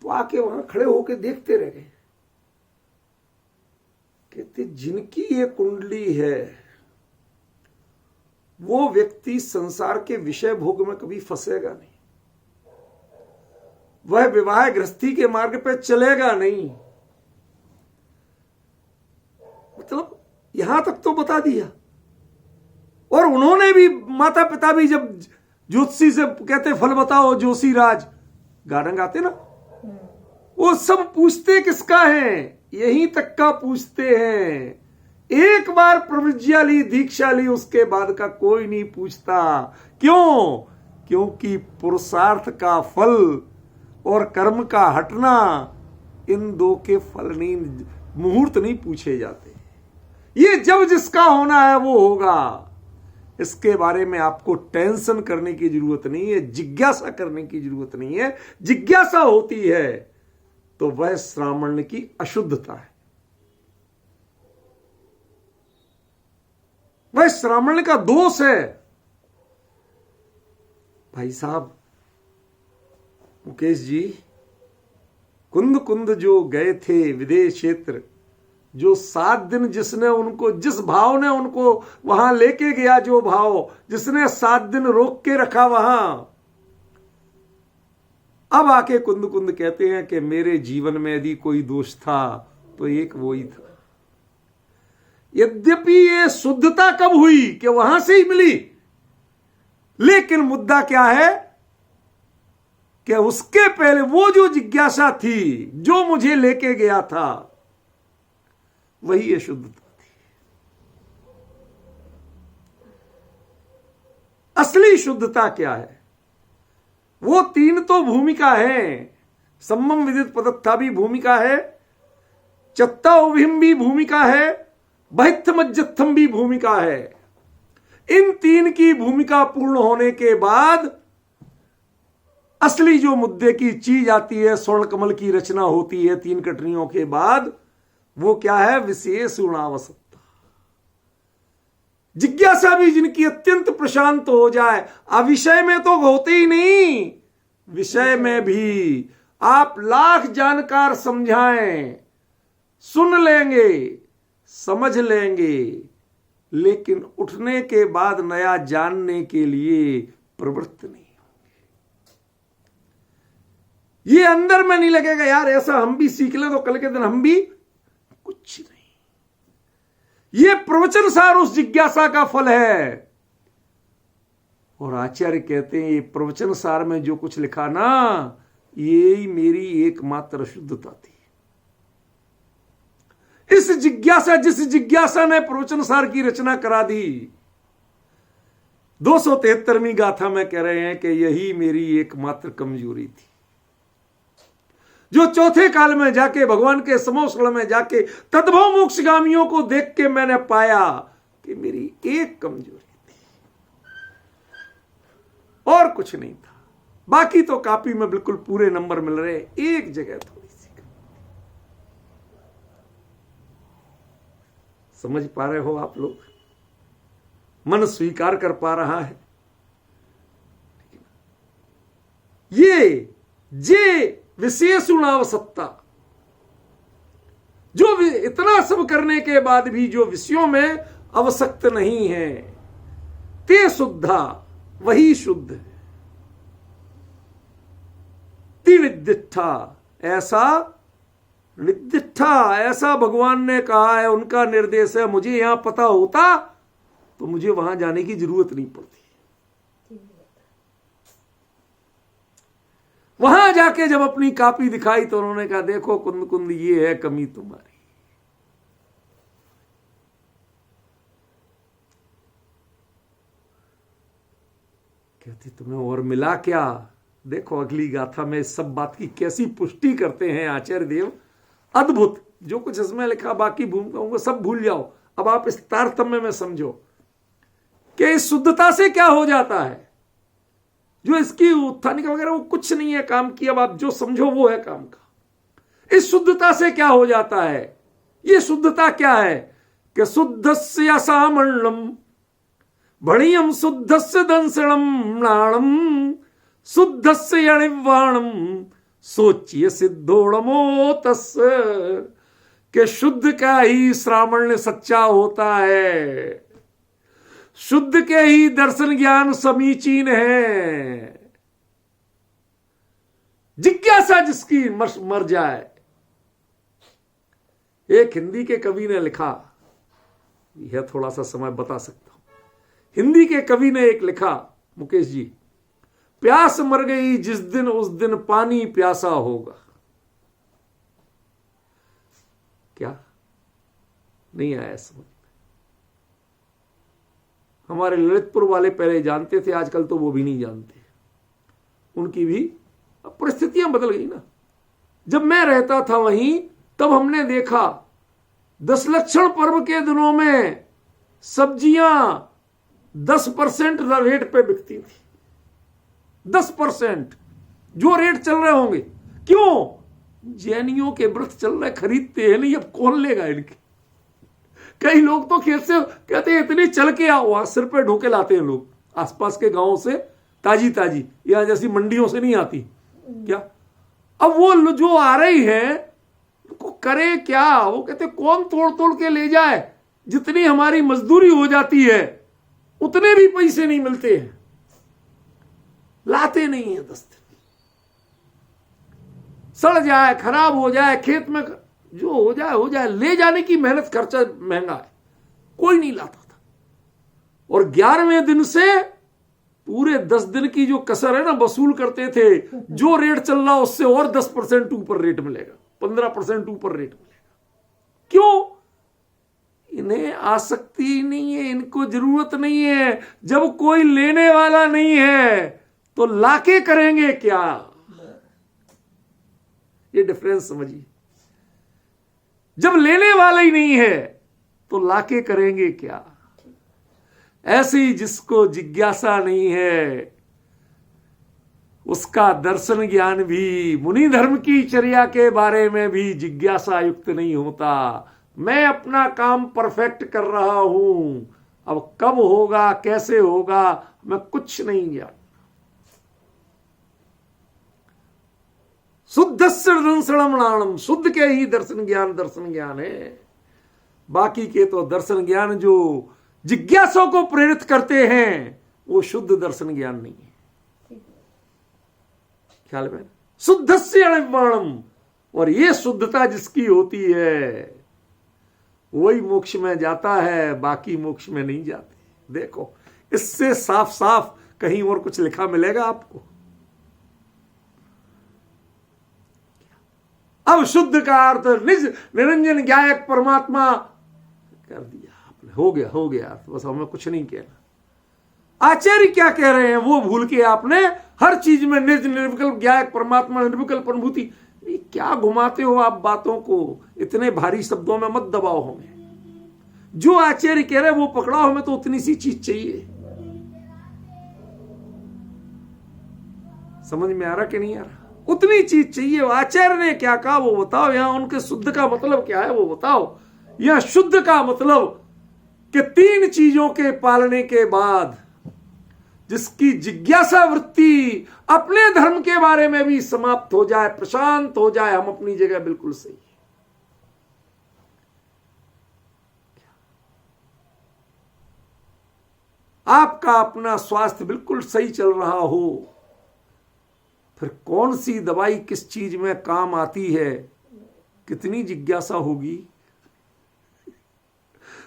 तो आके वहां खड़े होके देखते रह गए। कहते जिनकी ये कुंडली है वो व्यक्ति संसार के विषय भोग में कभी फंसेगा नहीं, वह विवाह गृहस्थी के मार्ग पे चलेगा नहीं। मतलब यहां तक तो बता दिया। और उन्होंने भी, माता पिता भी जब ज्योतिषी से कहते फल बताओ जोशी राज, गाना गाते ना, वो सब पूछते किसका है, यहीं तक का पूछते हैं। एक बार प्रविज्ञा ली, दीक्षा ली, उसके बाद का कोई नहीं पूछता। क्यों? क्योंकि पुरुषार्थ का फल और कर्म का हटना, इन दो के फल नहीं, मुहूर्त नहीं पूछे जाते। ये जब जिसका होना है वो होगा। इसके बारे में आपको टेंशन करने की जरूरत नहीं है, जिज्ञासा करने की जरूरत नहीं है। जिज्ञासा होती है तो वह श्रावण की अशुद्धता है, वह श्रावण का दोष है। भाई साहब मुकेश जी, कुंद कुंद जो गए थे विदेश क्षेत्र, जो 7 दिन जिसने उनको, जिस भाव ने उनको वहां लेके गया, जो भाव जिसने 7 दिन रोक के रखा वहां, अब आके कुंद कुंद कहते हैं कि मेरे जीवन में यदि कोई दोष था तो एक वो ही था। यद्यपि ये शुद्धता कब हुई कि वहां से ही मिली, लेकिन मुद्दा क्या है कि उसके पहले वो जो जिज्ञासा थी, जो मुझे लेके गया था, वही ये शुद्धता थी। असली शुद्धता क्या है? वो 3 तो भूमिका है। सम्मम विदित पदत्था भी भूमिका है, चत्ता उभिम भी भूमिका है, बहित्थमज्जत्थम भी भूमिका है। इन 3 की भूमिका पूर्ण होने के बाद असली जो मुद्दे की चीज आती है, स्वर्ण कमल की रचना होती है 3 कटनियों के बाद, वो क्या है? विशेष गुणावसत्ता। जिज्ञासा भी जिनकी अत्यंत प्रशांत हो जाए, अविषय में तो होते ही नहीं, विषय में भी आप लाख जानकार समझाएं, सुन लेंगे, समझ लेंगे, लेकिन उठने के बाद नया जानने के लिए प्रवृत्त नहीं होंगे। ये अंदर में नहीं लगेगा यार ऐसा हम भी सीख ले तो कल के दिन हम भी, कुछ नहीं। ये प्रवचन सार उस जिज्ञासा का फल है। और आचार्य कहते हैं ये प्रवचन सार में जो कुछ लिखा ना, ये ही मेरी एकमात्र शुद्धता थी। इस जिज्ञासा, जिस जिज्ञासा ने प्रवचन सार की रचना करा दी, 273वीं गाथा में कह रहे हैं कि यही मेरी एकमात्र कमजोरी थी, जो चौथे काल में जाके भगवान के समोसण में जाके तद्भव मोक्षगामियों को देख के मैंने पाया कि मेरी एक कमजोरी थी और कुछ नहीं था। बाकी तो कॉपी में बिल्कुल पूरे नंबर मिल रहे, एक जगह थोड़ी सी। समझ पा रहे हो आप लोग? मन स्वीकार कर पा रहा है? ये जे विशेषुणावसत्ता, जो इतना सब करने के बाद भी जो विषयों में अवसक्त नहीं है, ते शुद्धा, वही शुद्ध है। तिनिदिष्ठा, ऐसा निदिष्ठा, ऐसा भगवान ने कहा है, उनका निर्देश है। मुझे यहां पता होता तो मुझे वहां जाने की जरूरत नहीं पड़ती। वहां जाके जब अपनी कॉपी दिखाई तो उन्होंने कहा देखो कुंद कुंद, ये है कमी तुम्हारी। कहती तुम्हें और मिला क्या? देखो अगली गाथा में इस सब बात की कैसी पुष्टि करते हैं आचार्य देव। अद्भुत। जो कुछ इसमें लिखा बाकी भूमिकाओं सब भूल जाओ। अब आप इस तारतम्य में समझो कि इस शुद्धता से क्या हो जाता है। जो इसकी उत्थानिका वगैरह वो कुछ नहीं है काम की। अब आप जो समझो वो है काम का। इस शुद्धता से क्या हो जाता है? ये शुद्धता क्या है कि शुद्धस्य असामण्यम भणियम शुद्धस्य दंसणम नाणम शुद्धस्य यणिवाणम सोचिए सिद्धोड़मो तस्, के शुद्ध का ही श्रावण सच्चा होता है, शुद्ध के ही दर्शन ज्ञान समीचीन है। जिज्ञासा जिसकी मर जाए। एक हिंदी के कवि ने लिखा, यह थोड़ा सा समय बता सकता हूं। हिंदी के कवि ने एक लिखा, मुकेश जी, प्यास मर गई जिस दिन उस दिन पानी प्यासा होगा। क्या नहीं आया समझ? हमारे ललितपुर वाले पहले जानते थे, आजकल तो वो भी नहीं जानते। उनकी भी परिस्थितियां बदल गई ना। जब मैं रहता था वहीं तब हमने देखा 10 लक्षण पर्व के दिनों में सब्जियां 10% रेट पे बिकती थी। 10% जो रेट चल रहे होंगे। क्यों? जैनियों के व्रत चल रहे, खरीदते हैं नहीं, अब कौन लेगा इनके। कई लोग तो खेत से कहते हैं इतनी चल के आओ, सिर पे ढोके लाते हैं लोग आसपास के गांवों से, ताजी ताजी, या जैसी मंडियों से नहीं आती क्या। अब वो जो आ रही है उनको करे क्या? वो कहते कौन तोड़ तोड़ के ले जाए, जितनी हमारी मजदूरी हो जाती है उतने भी पैसे नहीं मिलते हैं, लाते नहीं है। 10 दिन सड़ जाए, खराब हो जाए, खेत में जो हो जाए, ले जाने की मेहनत खर्चा महंगा है, कोई नहीं लाता था। और 11वें दिन से पूरे 10 दिन की जो कसर है ना वसूल करते थे। जो रेट चल रहा उससे और 10% ऊपर रेट मिलेगा, 15% ऊपर रेट मिलेगा। क्यों? इन्हें आसक्ति नहीं है, इनको जरूरत नहीं है। जब कोई लेने वाला नहीं है तो लाके करेंगे क्या? ये डिफरेंस समझिए। जब लेने वाला ही नहीं है तो लाके करेंगे क्या? ऐसे ही जिसको जिज्ञासा नहीं है उसका दर्शन ज्ञान भी, मुनि धर्म की चर्या के बारे में भी जिज्ञासा युक्त नहीं होता। मैं अपना काम परफेक्ट कर रहा हूं, अब कब होगा कैसे होगा मैं कुछ नहीं जानता। शुद्धस्य दंसणम नाणम, शुद्ध के ही दर्शन ज्ञान है। बाकी के तो दर्शन ज्ञान जो जिज्ञासा को प्रेरित करते हैं वो शुद्ध दर्शन ज्ञान नहीं है। ख्याल में? शुद्धस्य अणिवाणम, और ये शुद्धता जिसकी होती है वही मोक्ष में जाता है, बाकी मोक्ष में नहीं जाते। देखो, इससे साफ साफ कहीं और कुछ लिखा मिलेगा आपको? अब शुद्ध का अर्थ निज निरंजन ज्ञायक परमात्मा कर दिया आपने। हो गया, बस हमें कुछ नहीं कहना। आचार्य क्या कह रहे हैं वो भूल के आपने हर चीज में निज निर्विकल्प ज्ञायक परमात्मा निर्विकल्प अनुभूति, क्या घुमाते हो आप बातों को? इतने भारी शब्दों में मत दबाओ हमें। जो आचार्य कह रहे वो पकड़ाओ, हमें तो उतनी सी चीज चाहिए। समझ में आ रहा कि नहीं आ रहा? उतनी चीज चाहिए। आचार्य ने क्या कहा वो बताओ। यहां उनके शुद्ध का मतलब क्या है वो बताओ। यह शुद्ध का मतलब कि 3 चीजों के पालने के बाद जिसकी जिज्ञासा वृत्ति अपने धर्म के बारे में भी समाप्त हो जाए, प्रशांत हो जाए, हम अपनी जगह बिल्कुल सही है। आपका अपना स्वास्थ्य बिल्कुल सही चल रहा हो, फिर कौन सी दवाई किस चीज में काम आती है, कितनी जिज्ञासा होगी।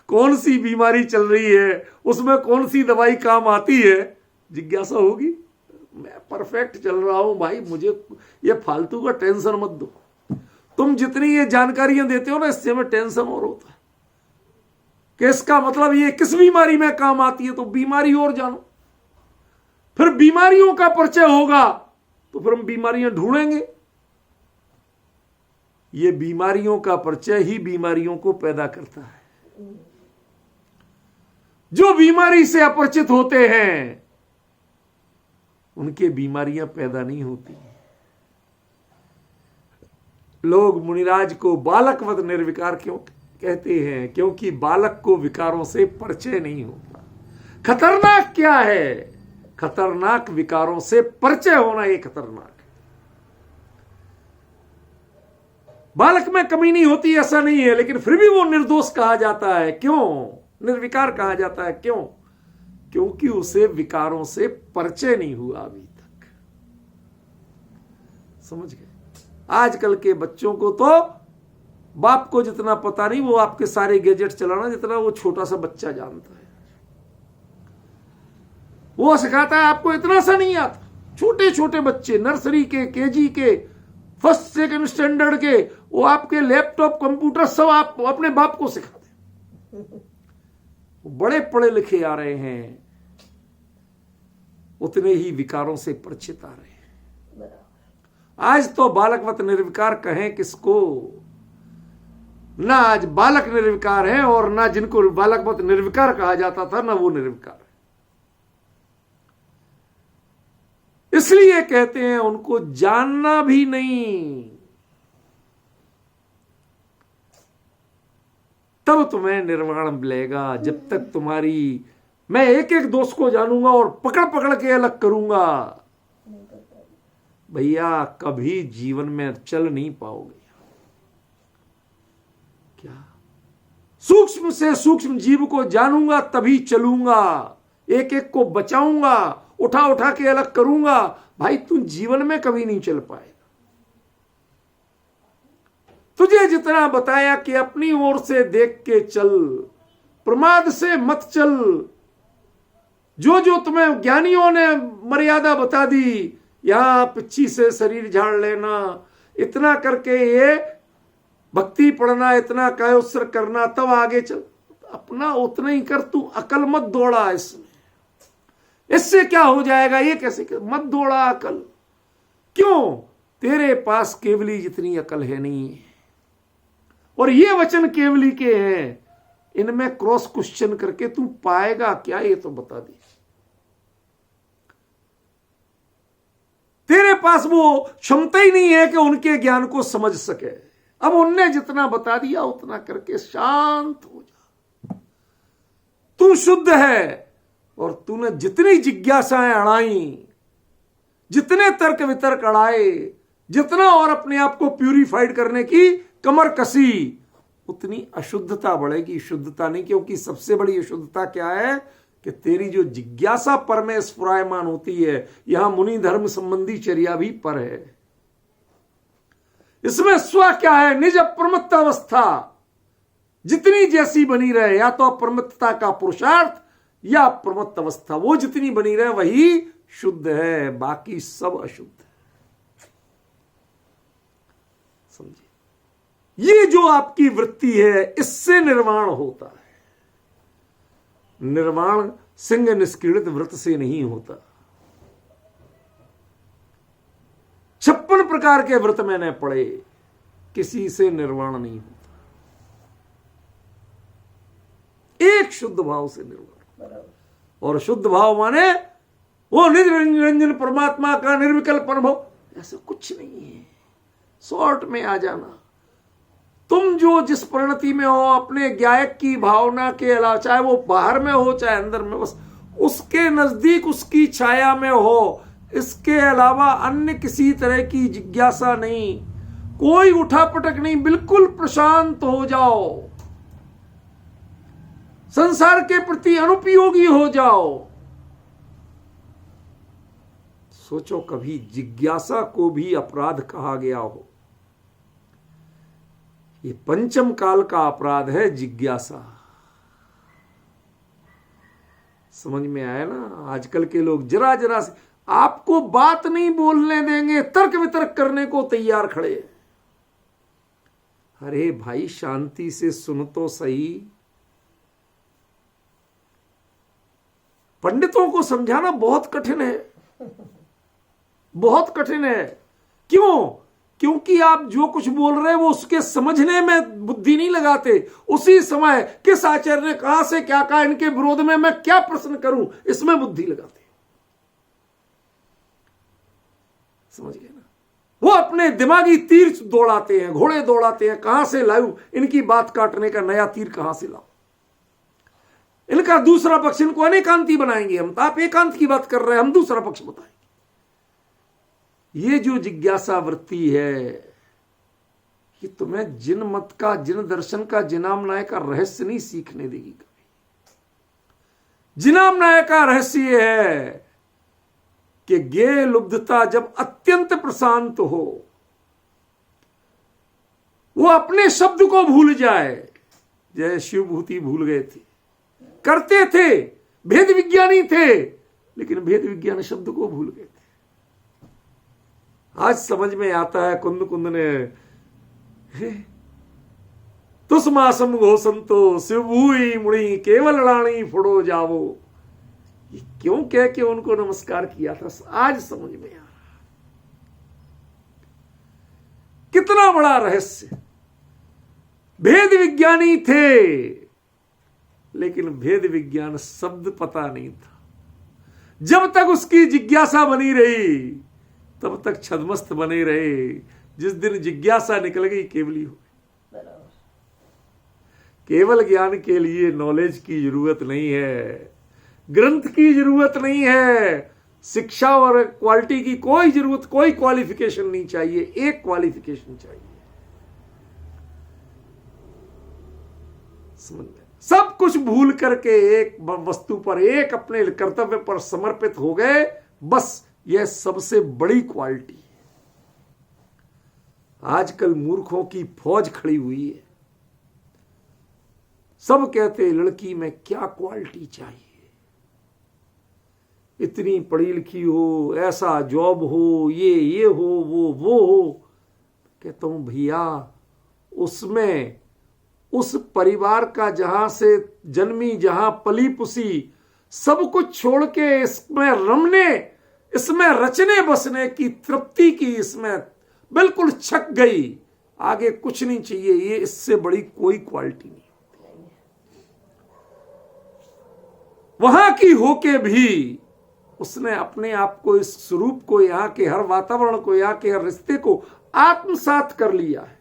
कौन सी बीमारी चल रही है, उसमें कौन सी दवाई काम आती है, जिज्ञासा होगी। मैं परफेक्ट चल रहा हूं भाई, मुझे ये फालतू का टेंशन मत दो। तुम जितनी ये जानकारियां देते हो ना, इससे हमें टेंशन और होता है कि इसका मतलब ये किस बीमारी में काम आती है, तो बीमारी और जानो। फिर बीमारियों का परिचय होगा तो फिर हम बीमारियां ढूंढेंगे। ये बीमारियों का परिचय ही बीमारियों को पैदा करता है। जो बीमारी से अपरिचित होते हैं उनके बीमारियां पैदा नहीं होती। लोग मुनिराज को बालकवत निर्विकार क्यों कहते हैं? क्योंकि बालक को विकारों से परिचय नहीं होता। खतरनाक क्या है? खतरनाक विकारों से परिचय होना, ये खतरनाक है। बालक में कमी नहीं होती ऐसा नहीं है, लेकिन फिर भी वो निर्दोष कहा जाता है। क्यों निर्विकार कहा जाता है? क्यों? क्योंकि उसे विकारों से परिचय नहीं हुआ अभी तक। समझ गए? आजकल के बच्चों को तो बाप को जितना पता नहीं, वो आपके सारे गैजेट चलाना जितना वो छोटा सा बच्चा जानता है। वो सिखाता है आपको, इतना सा नहीं आता। छोटे छोटे बच्चे नर्सरी के, केजी के, फर्स्ट सेकंड स्टैंडर्ड के, वो आपके लैपटॉप कंप्यूटर सब आप अपने बाप को सिखाते। बड़े पढ़े लिखे आ रहे हैं, उतने ही विकारों से परिचित आ रहे हैं। आज तो बालकवत निर्विकार कहें किसको? ना आज बालक निर्विकार है और ना जिनको बालकवत निर्विकार कहा जाता था ना वो निर्विकार है। इसलिए कहते हैं उनको जानना भी नहीं, तब तुम्हें निर्वाण मिलेगा। जब तक तुम्हारी, मैं एक एक दोष को जानूंगा और पकड़ पकड़ के अलग करूंगा, भैया कभी जीवन में चल नहीं पाओगे। क्या? सूक्ष्म से सूक्ष्म जीव को जानूंगा तभी चलूंगा, एक एक को बचाऊंगा, उठा उठा के अलग करूंगा। भाई तुम जीवन में कभी नहीं चल पाएगा। तुझे जितना बताया कि अपनी ओर से देख के चल, प्रमाद से मत चल। जो जो तुम्हें ज्ञानियों ने मर्यादा बता दी, यहां पिच्छी से शरीर झाड़ लेना, इतना करके ये भक्ति पढ़ना, इतना कायोत्सर करना, तब आगे चल। अपना उतना ही कर, तू अकल मत दौड़ा इसमें। इससे क्या हो जाएगा? ये कैसे कर? मत दौड़ा अकल। क्यों? तेरे पास केवली जितनी अकल है नहीं है, और ये वचन केवली के हैं। इनमें क्रॉस क्वेश्चन करके तू पाएगा क्या, ये तो बता दे। तेरे पास वो क्षमता ही नहीं है कि उनके ज्ञान को समझ सके। अब उनने जितना बता दिया उतना करके शांत हो जा। तू शुद्ध है, और तूने जितनी जिज्ञासाएं अड़ाई, जितने तर्क वितर्क अड़ाए, जितना और अपने आप को प्यूरिफाइड करने की कमर कसी, उतनी अशुद्धता बढ़ेगी, शुद्धता नहीं। क्योंकि सबसे बड़ी अशुद्धता क्या है कि तेरी जो जिज्ञासा पर में स्फुरायमान होती है, यहां मुनि धर्म संबंधी चर्या भी पर है। इसमें स्व क्या है? निज अप्रमत्त अवस्था, जितनी जैसी बनी रहे, या तो अप्रमत्तता का पुरुषार्थ या अप्रमत्त अवस्था, वो जितनी बनी रहे वही शुद्ध है, बाकी सब अशुद्ध है। समझिए, ये जो आपकी वृत्ति है इससे निर्वाण होता है। निर्वाण सिंह निष्क्रीडित व्रत से नहीं होता। 56 प्रकार के व्रत मैंने पढ़े, किसी से निर्वाण नहीं होता। एक शुद्ध भाव से निर्वाण, और शुद्ध भाव माने वो निरंजन परमात्मा का निर्विकल्प अनुभव, ऐसा कुछ नहीं है। शॉर्ट में आ जाना, तुम जो जिस परिणति में हो अपने गायक की भावना के अलावा, चाहे वो बाहर में हो चाहे अंदर में, बस उसके नजदीक उसकी छाया में हो, इसके अलावा अन्य किसी तरह की जिज्ञासा नहीं, कोई उठापटक नहीं, बिल्कुल प्रशांत हो जाओ, संसार के प्रति अनुपयोगी हो जाओ। सोचो कभी जिज्ञासा को भी अपराध कहा गया हो। ये पंचम काल का अपराध है जिज्ञासा। समझ में आया ना? आजकल के लोग जरा जरा से आपको बात नहीं बोलने देंगे, तर्क वितर्क करने को तैयार खड़े। अरे भाई शांति से सुन तो सही। पंडितों को समझाना बहुत कठिन है, बहुत कठिन है। क्यों? क्योंकि आप जो कुछ बोल रहे हैं वो उसके समझने में बुद्धि नहीं लगाते। उसी समय किस आचार्य ने कहां से क्या कहा, इनके विरोध में मैं क्या प्रश्न करूं, इसमें बुद्धि लगाते। समझ गए ना? वो अपने दिमागी तीर दौड़ाते हैं, घोड़े दौड़ाते हैं, कहां से लाऊं इनकी बात काटने का नया तीर, कहां से लाऊं इनका दूसरा पक्ष। इनको अनेकांती बनाएंगे हम, तो आप एकांत की बात कर रहे हैं, हम दूसरा पक्ष बताएंगे। ये जो जिज्ञासा वृत्ति है ये तुम्हें जिन मत का, जिन दर्शन का, जिनामनाय का रहस्य नहीं सीखने देगी कभी। जिनामनाय का रहस्य ये है कि गे लुब्धता जब अत्यंत प्रशांत हो, वो अपने शब्द को भूल जाए। जय शिवभूति भूल गए थे, करते थे, भेद विज्ञानी थे, लेकिन भेद विज्ञान शब्द को भूल गए थे। आज समझ में आता है, कुंद कुंद ने तुस्मासम घोषंतो शिवभूई मुड़ी केवल रानी फुड़ो जावो, ये क्यों कह के उनको नमस्कार किया था, आज समझ में आ रहा। कितना बड़ा रहस्य। भेद विज्ञानी थे, लेकिन भेद विज्ञान शब्द पता नहीं था। जब तक उसकी जिज्ञासा बनी रही तब तक छद्मस्त बने रहे। जिस दिन जिज्ञासा निकल गई केवली हो गई। केवल ज्ञान के लिए नॉलेज की जरूरत नहीं है, ग्रंथ की जरूरत नहीं है, शिक्षा और क्वालिटी की कोई जरूरत, कोई क्वालिफिकेशन नहीं चाहिए। एक क्वालिफिकेशन चाहिए, समझ में? सब कुछ भूल करके एक वस्तु पर, एक अपने कर्तव्य पर समर्पित हो गए, बस यह सबसे बड़ी क्वालिटी है। आजकल मूर्खों की फौज खड़ी हुई है। सब कहते लड़की में क्या क्वालिटी चाहिए, इतनी पढ़ी लिखी हो, ऐसा जॉब हो, ये हो, वो हो। कहता हूं भैया, उसमें उस परिवार का जहां से जन्मी, जहां पली पुसी, सब कुछ छोड़ के इसमें रमने, इसमें रचने बसने की तृप्ति की, इसमें बिल्कुल छक गई, आगे कुछ नहीं चाहिए। ये इससे बड़ी कोई क्वालिटी नहीं। वहां की होके भी उसने अपने आप को, इस स्वरूप को, यहां के हर वातावरण को, यहां के हर रिश्ते को आत्मसात कर लिया है।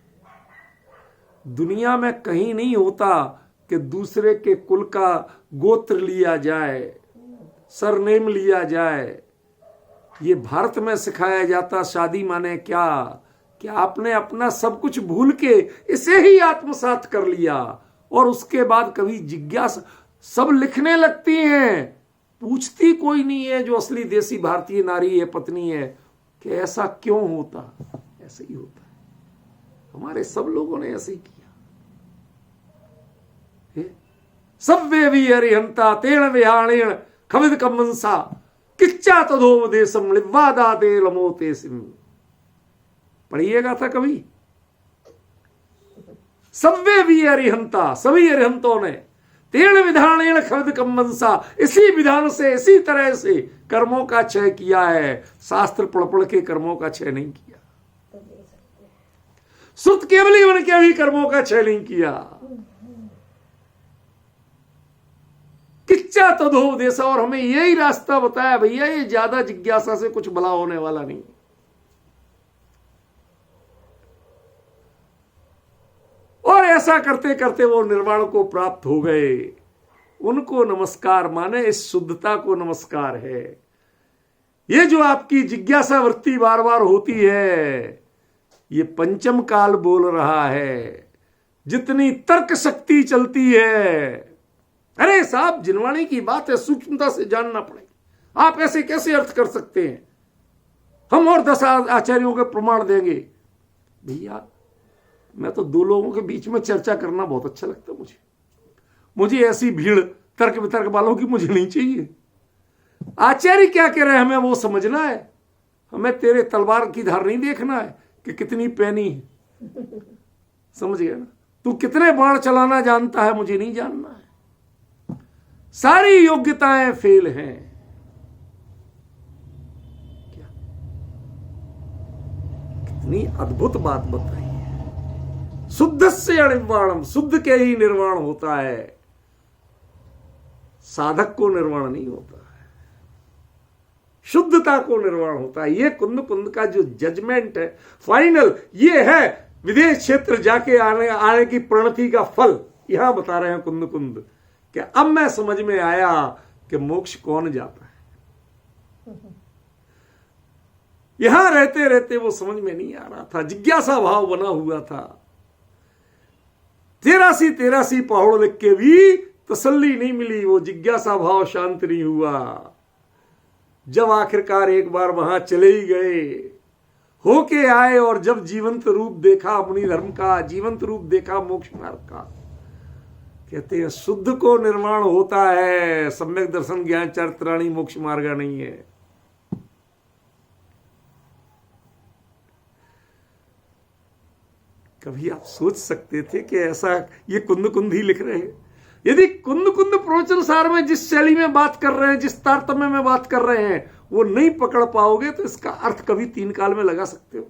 दुनिया में कहीं नहीं होता कि दूसरे के कुल का गोत्र लिया जाए, सरनेम लिया जाए। ये भारत में सिखाया जाता शादी माने क्या, कि आपने अपना सब कुछ भूल के इसे ही आत्मसात कर लिया, और उसके बाद कभी जिज्ञासा, सब लिखने लगती हैं, पूछती कोई नहीं है जो असली देसी भारतीय नारी है, पत्नी है, कि ऐसा क्यों होता। ऐसे ही होता है, हमारे सब लोगों ने ऐसे ही किया। सव्वे भी अरिहंता तेण विहाणेण खविद कमंसा किच्चा तदोपदेशम लिवादा दे लमोते सिम। पढ़िएगा था कभी। सव्वे भी अरिहंता, सभी अरिहंतों ने तेण विधानेण खविद कमंसा, इसी विधान से इसी तरह से कर्मों का क्षय किया है। शास्त्र पढ़ पढ़ के कर्मों का क्षय नहीं किया, सुत केवली बन के भी कर्मों का क्षय नहीं किया। किच्चा तदोपदेश, और हमें यही रास्ता बताया भैया, ये ज्यादा जिज्ञासा से कुछ भला होने वाला नहीं। और ऐसा करते करते वो निर्वाण को प्राप्त हो गए। उनको नमस्कार माने इस शुद्धता को नमस्कार है। ये जो आपकी जिज्ञासा वृत्ति बार बार होती है, ये पंचम काल बोल रहा है। जितनी तर्क शक्ति चलती है, अरे साहब जिनवाणी की बात है, सूक्ष्मता से जानना पड़ेगा। आप ऐसे कैसे अर्थ कर सकते हैं? हम और 10 आचार्यों के प्रमाण देंगे। भैया मैं तो 2 लोगों के बीच में चर्चा करना बहुत अच्छा लगता है। मुझे ऐसी भीड़ तर्क वितर्क वालों की मुझे नहीं चाहिए। आचार्य क्या कह रहे हैं हमें वो समझना है। हमें तेरे तलवार की धार नहीं देखना है कि कितनी पैनी है। समझ गया ना? तू कितने बाण चलाना जानता है मुझे नहीं जानना है। सारी योग्यताएं फेल हैं। क्या कितनी अद्भुत बात बताई है। शुद्ध से अनिर्वाणम, शुद्ध के ही निर्वाण होता है, साधक को निर्वाण नहीं होता है। शुद्धता को निर्वाण होता है। ये कुंद कुंद का जो जजमेंट है फाइनल, ये है विदेश क्षेत्र जाके आने की प्रणति का फल। यहां बता रहे हैं कुंद कुंद कि अब मैं समझ में आया कि मोक्ष कौन जाता है। यहां रहते रहते वो समझ में नहीं आ रहा था, जिज्ञासा भाव बना हुआ था। 83 पहाड़ लिख के भी तसल्ली नहीं मिली, वो जिज्ञासा भाव शांत नहीं हुआ। जब आखिरकार एक बार वहां चले ही गए, होके आए, और जब जीवंत रूप देखा अपनी धर्म का, जीवंत रूप देखा मोक्ष मार्ग का, कहते हैं शुद्ध को निर्माण होता है। सम्यक दर्शन ज्ञान चरित्राणी मोक्ष मार्ग नहीं है। कभी आप सोच सकते थे कि ऐसा ये कुंद कुंद ही लिख रहे हैं? यदि कुंद कुंद प्रवचन सार में जिस शैली में बात कर रहे हैं, जिस तारतम्य में बात कर रहे हैं, वो नहीं पकड़ पाओगे तो इसका अर्थ कभी 3 काल में लगा सकते हो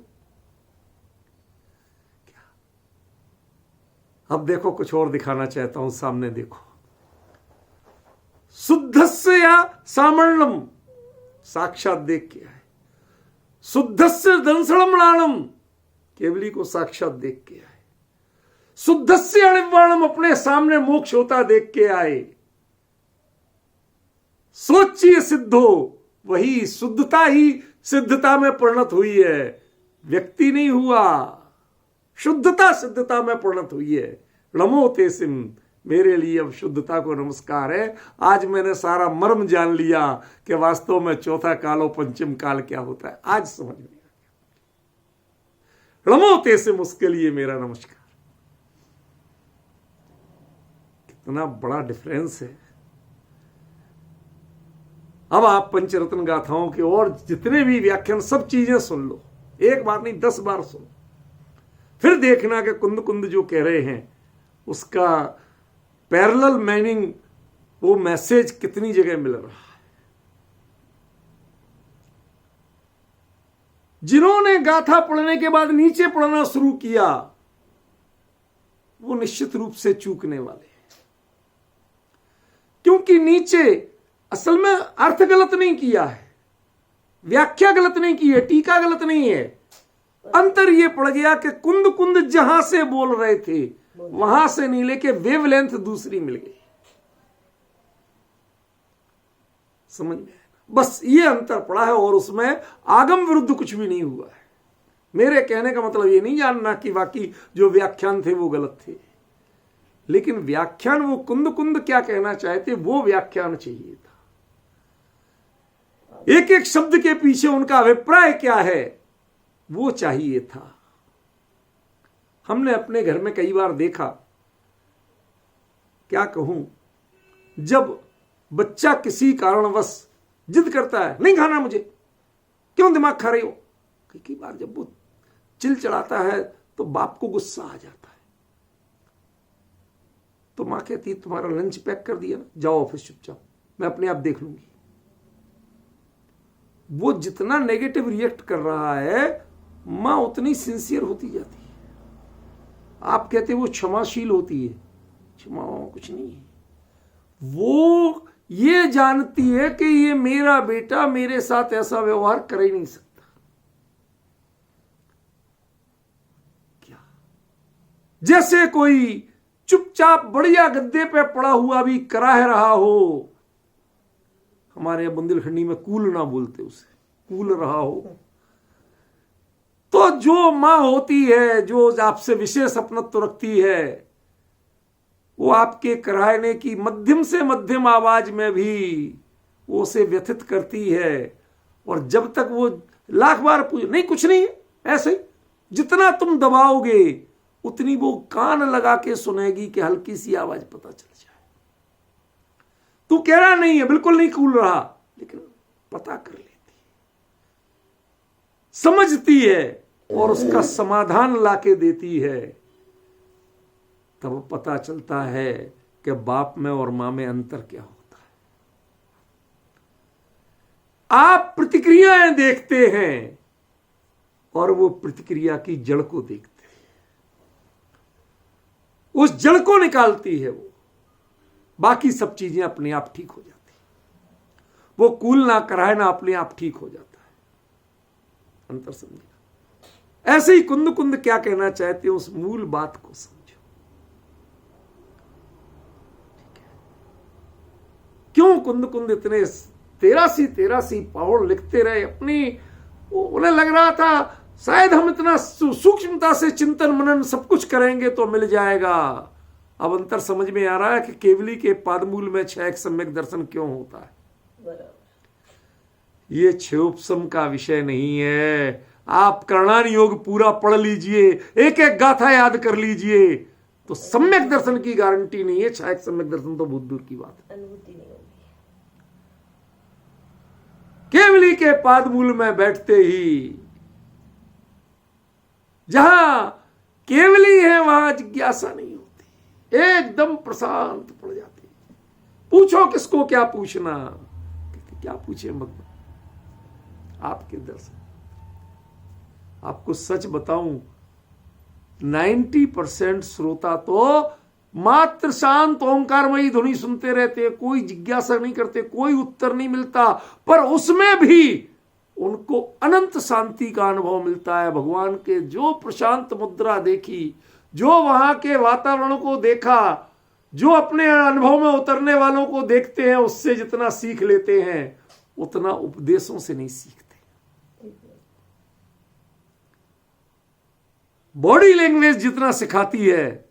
क्या? अब देखो, कुछ और दिखाना चाहता हूं, सामने देखो। शुद्धस्य या सामण्यम, साक्षात देख के आए। शुद्धस्य दंसणम लाणम, केवली को साक्षात देख के आए। शुद्धस्य अनिर्वाणम, अपने सामने मोक्ष होता देख के आए। सोचिए सिद्धो, वही शुद्धता ही सिद्धता में परिणत हुई है। व्यक्ति नहीं हुआ, शुद्धता सिद्धता में परिणत हुई है। नमो ते सिम, मेरे लिए अब शुद्धता को नमस्कार है। आज मैंने सारा मर्म जान लिया कि वास्तव में चौथा कालो पंचम काल क्या होता है। आज समझ में आ गया। नमो ते सिम, उसके लिए मेरा नमस्कार। कितना बड़ा डिफरेंस है। अब आप पंचरत्न गाथाओं के और जितने भी व्याख्यान, सब चीजें सुन लो, एक बार नहीं 10 बार सुनो, फिर देखना कि कुंद कुंद जो कह रहे हैं उसका पैरेलल मीनिंग, वो मैसेज कितनी जगह मिल रहा है। जिन्होंने गाथा पढ़ने के बाद नीचे पढ़ना शुरू किया, वो निश्चित रूप से चूकने वाले हैं। क्योंकि नीचे असल में अर्थ गलत नहीं किया है, व्याख्या गलत नहीं की है, टीका गलत नहीं है। अंतर यह पड़ गया कि कुंद कुंद जहां से बोल रहे थे वहां से नहीं लेके वेवलेंथ दूसरी मिल गई। समझ में? बस ये अंतर पड़ा है, और उसमें आगम विरुद्ध कुछ भी नहीं हुआ है। मेरे कहने का मतलब ये नहीं जानना कि बाकी जो व्याख्यान थे वो गलत थे, लेकिन व्याख्यान वो कुंद कुंद क्या कहना चाहते वो व्याख्यान चाहिए था। एक एक शब्द के पीछे उनका अभिप्राय क्या है वो चाहिए था। हमने अपने घर में कई बार देखा, क्या कहूं, जब बच्चा किसी कारणवश जिद करता है नहीं खाना मुझे, क्यों दिमाग खा रही हो, कई बार जब वो चिल्लाता है तो बाप को गुस्सा आ जाता है, तो मां कहती है तुम्हारा लंच पैक कर दिया ना, जाओ ऑफिस चुपचाप, मैं अपने आप देख लूंगी। वो जितना नेगेटिव रिएक्ट कर रहा है मां उतनी सिंसियर होती जाती है। आप कहते वो क्षमाशील होती है, क्षमा कुछ नहीं है। वो ये जानती है कि ये मेरा बेटा मेरे साथ ऐसा व्यवहार कर ही नहीं सकता। क्या जैसे कोई चुपचाप बढ़िया गद्दे पे पड़ा हुआ भी कराह रहा हो, हमारे यहां बुंदेलखंडी में कूल ना बोलते उसे, कूल रहा हो, तो जो मां होती है जो आपसे विशेष अपनत्व रखती है, वो आपके कराहने की मध्यम से मध्यम आवाज में भी वो उसे व्यथित करती है। और जब तक वो लाख बार पूछे नहीं कुछ नहीं ऐसे ही, जितना तुम दबाओगे उतनी वो कान लगा के सुनेगी कि हल्की सी आवाज पता चल जाए। तू कह रहा नहीं है, बिल्कुल नहीं कूल रहा, लेकिन पता कर लेती है, समझती है और उसका समाधान लाके देती है। तब पता चलता है कि बाप में और मां में अंतर क्या होता है। आप प्रतिक्रियाएं देखते हैं और वो प्रतिक्रिया की जड़ को देखते हैं, उस जड़ को निकालती है वो, बाकी सब चीजें अपने आप ठीक हो जाती है। वो कूल ना कराए ना अपने आप ठीक हो जाता है। अंतर समझिए। ऐसे ही कुंद कुंद क्या कहना चाहते हैं उस मूल बात को समझो। क्यों कुंद कुंद इतने 83 पहाड़ लिखते रहे अपनी, उन्हें लग रहा था शायद हम इतना सूक्ष्मता से चिंतन मनन सब कुछ करेंगे तो मिल जाएगा। अब अंतर समझ में आ रहा है कि केवली के पादमूल में 6 सम्यक दर्शन क्यों होता है। ये क्षयोपशम का विषय नहीं है। आप करणान योग पूरा पढ़ लीजिए, एक एक गाथा याद कर लीजिए, तो सम्यक दर्शन की गारंटी नहीं है। 6 सम्यक दर्शन तो बहुत दूर की बात है। केवली के पादमूल में बैठते ही, जहां केवली है वहां जिज्ञासा नहीं होती, एकदम प्रशांत पड़ जाती। पूछो किसको क्या पूछना, क्या पूछे भगवान आपके दर्शन। आपको सच बताऊं 90% श्रोता तो मात्र शांत ओंकारमयी ध्वनि सुनते रहते, कोई जिज्ञासा नहीं करते, कोई उत्तर नहीं मिलता, पर उसमें भी उनको अनंत शांति का अनुभव मिलता है। भगवान के जो प्रशांत मुद्रा देखी, जो वहां के वातावरण को देखा, जो अपने अनुभव में उतरने वालों को देखते हैं, उससे जितना सीख लेते हैं उतना उपदेशों से नहीं सीखते। बॉडी लैंग्वेज जितना सिखाती है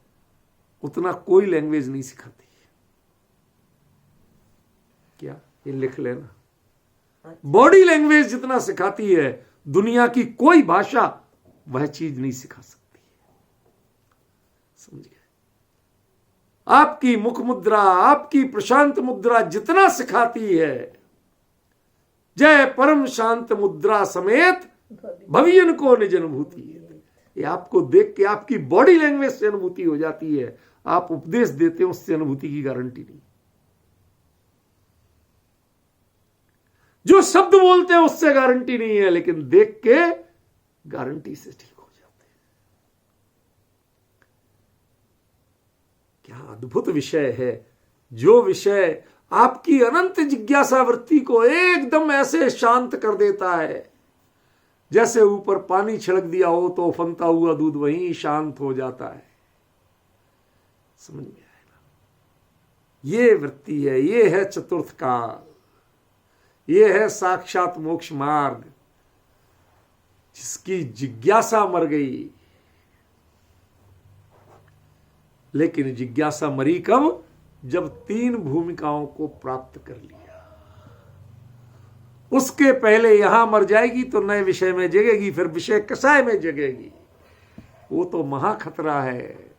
उतना कोई लैंग्वेज नहीं सिखाती है। क्या ये लिख लेना, बॉडी लैंग्वेज जितना सिखाती है दुनिया की कोई भाषा वह चीज नहीं सिखा सकती है। समझ गए? आपकी मुख मुद्रा, आपकी प्रशांत मुद्रा जितना सिखाती है, जय परम शांत मुद्रा समेत भवियन को निज अनुभूति है। ये आपको देख के आपकी बॉडी लैंग्वेज से अनुभूति हो जाती है। आप उपदेश देते हैं उससे अनुभूति की गारंटी नहीं। जो शब्द बोलते हैं उससे गारंटी नहीं है, लेकिन देख के गारंटी से ठीक हो जाते हैं। क्या अद्भुत विषय है, जो विषय आपकी अनंत जिज्ञासा वृत्ति को एकदम ऐसे शांत कर देता है, जैसे ऊपर पानी छिड़क दिया हो तो उफनता हुआ दूध वहीं शांत हो जाता है। समझ में आया ना? ये वृत्ति है, ये है चतुर्थ काल, ये है साक्षात मोक्ष मार्ग, जिसकी जिज्ञासा मर गई। लेकिन जिज्ञासा मरी कब? जब 3 भूमिकाओं को प्राप्त कर लिया। उसके पहले यहां मर जाएगी तो नए विषय में जगेगी, फिर विषय कषाय में जगेगी। वो तो महाखतरा है।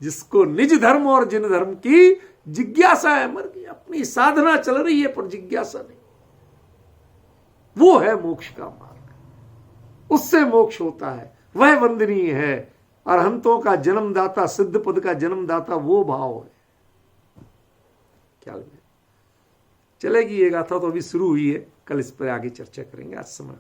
जिसको निज धर्म और जिन धर्म की जिज्ञासा है, मर गई, अपनी साधना चल रही है पर जिज्ञासा नहीं, वो है मोक्ष का मार्ग, उससे मोक्ष होता है, वह वंदनीय है। अरहंतों का जन्मदाता, सिद्ध पद का जन्मदाता वो भाव है। क्या लगे? चलेगी ये गाथा तो अभी शुरू हुई है, कल इस पर आगे चर्चा करेंगे। आज समय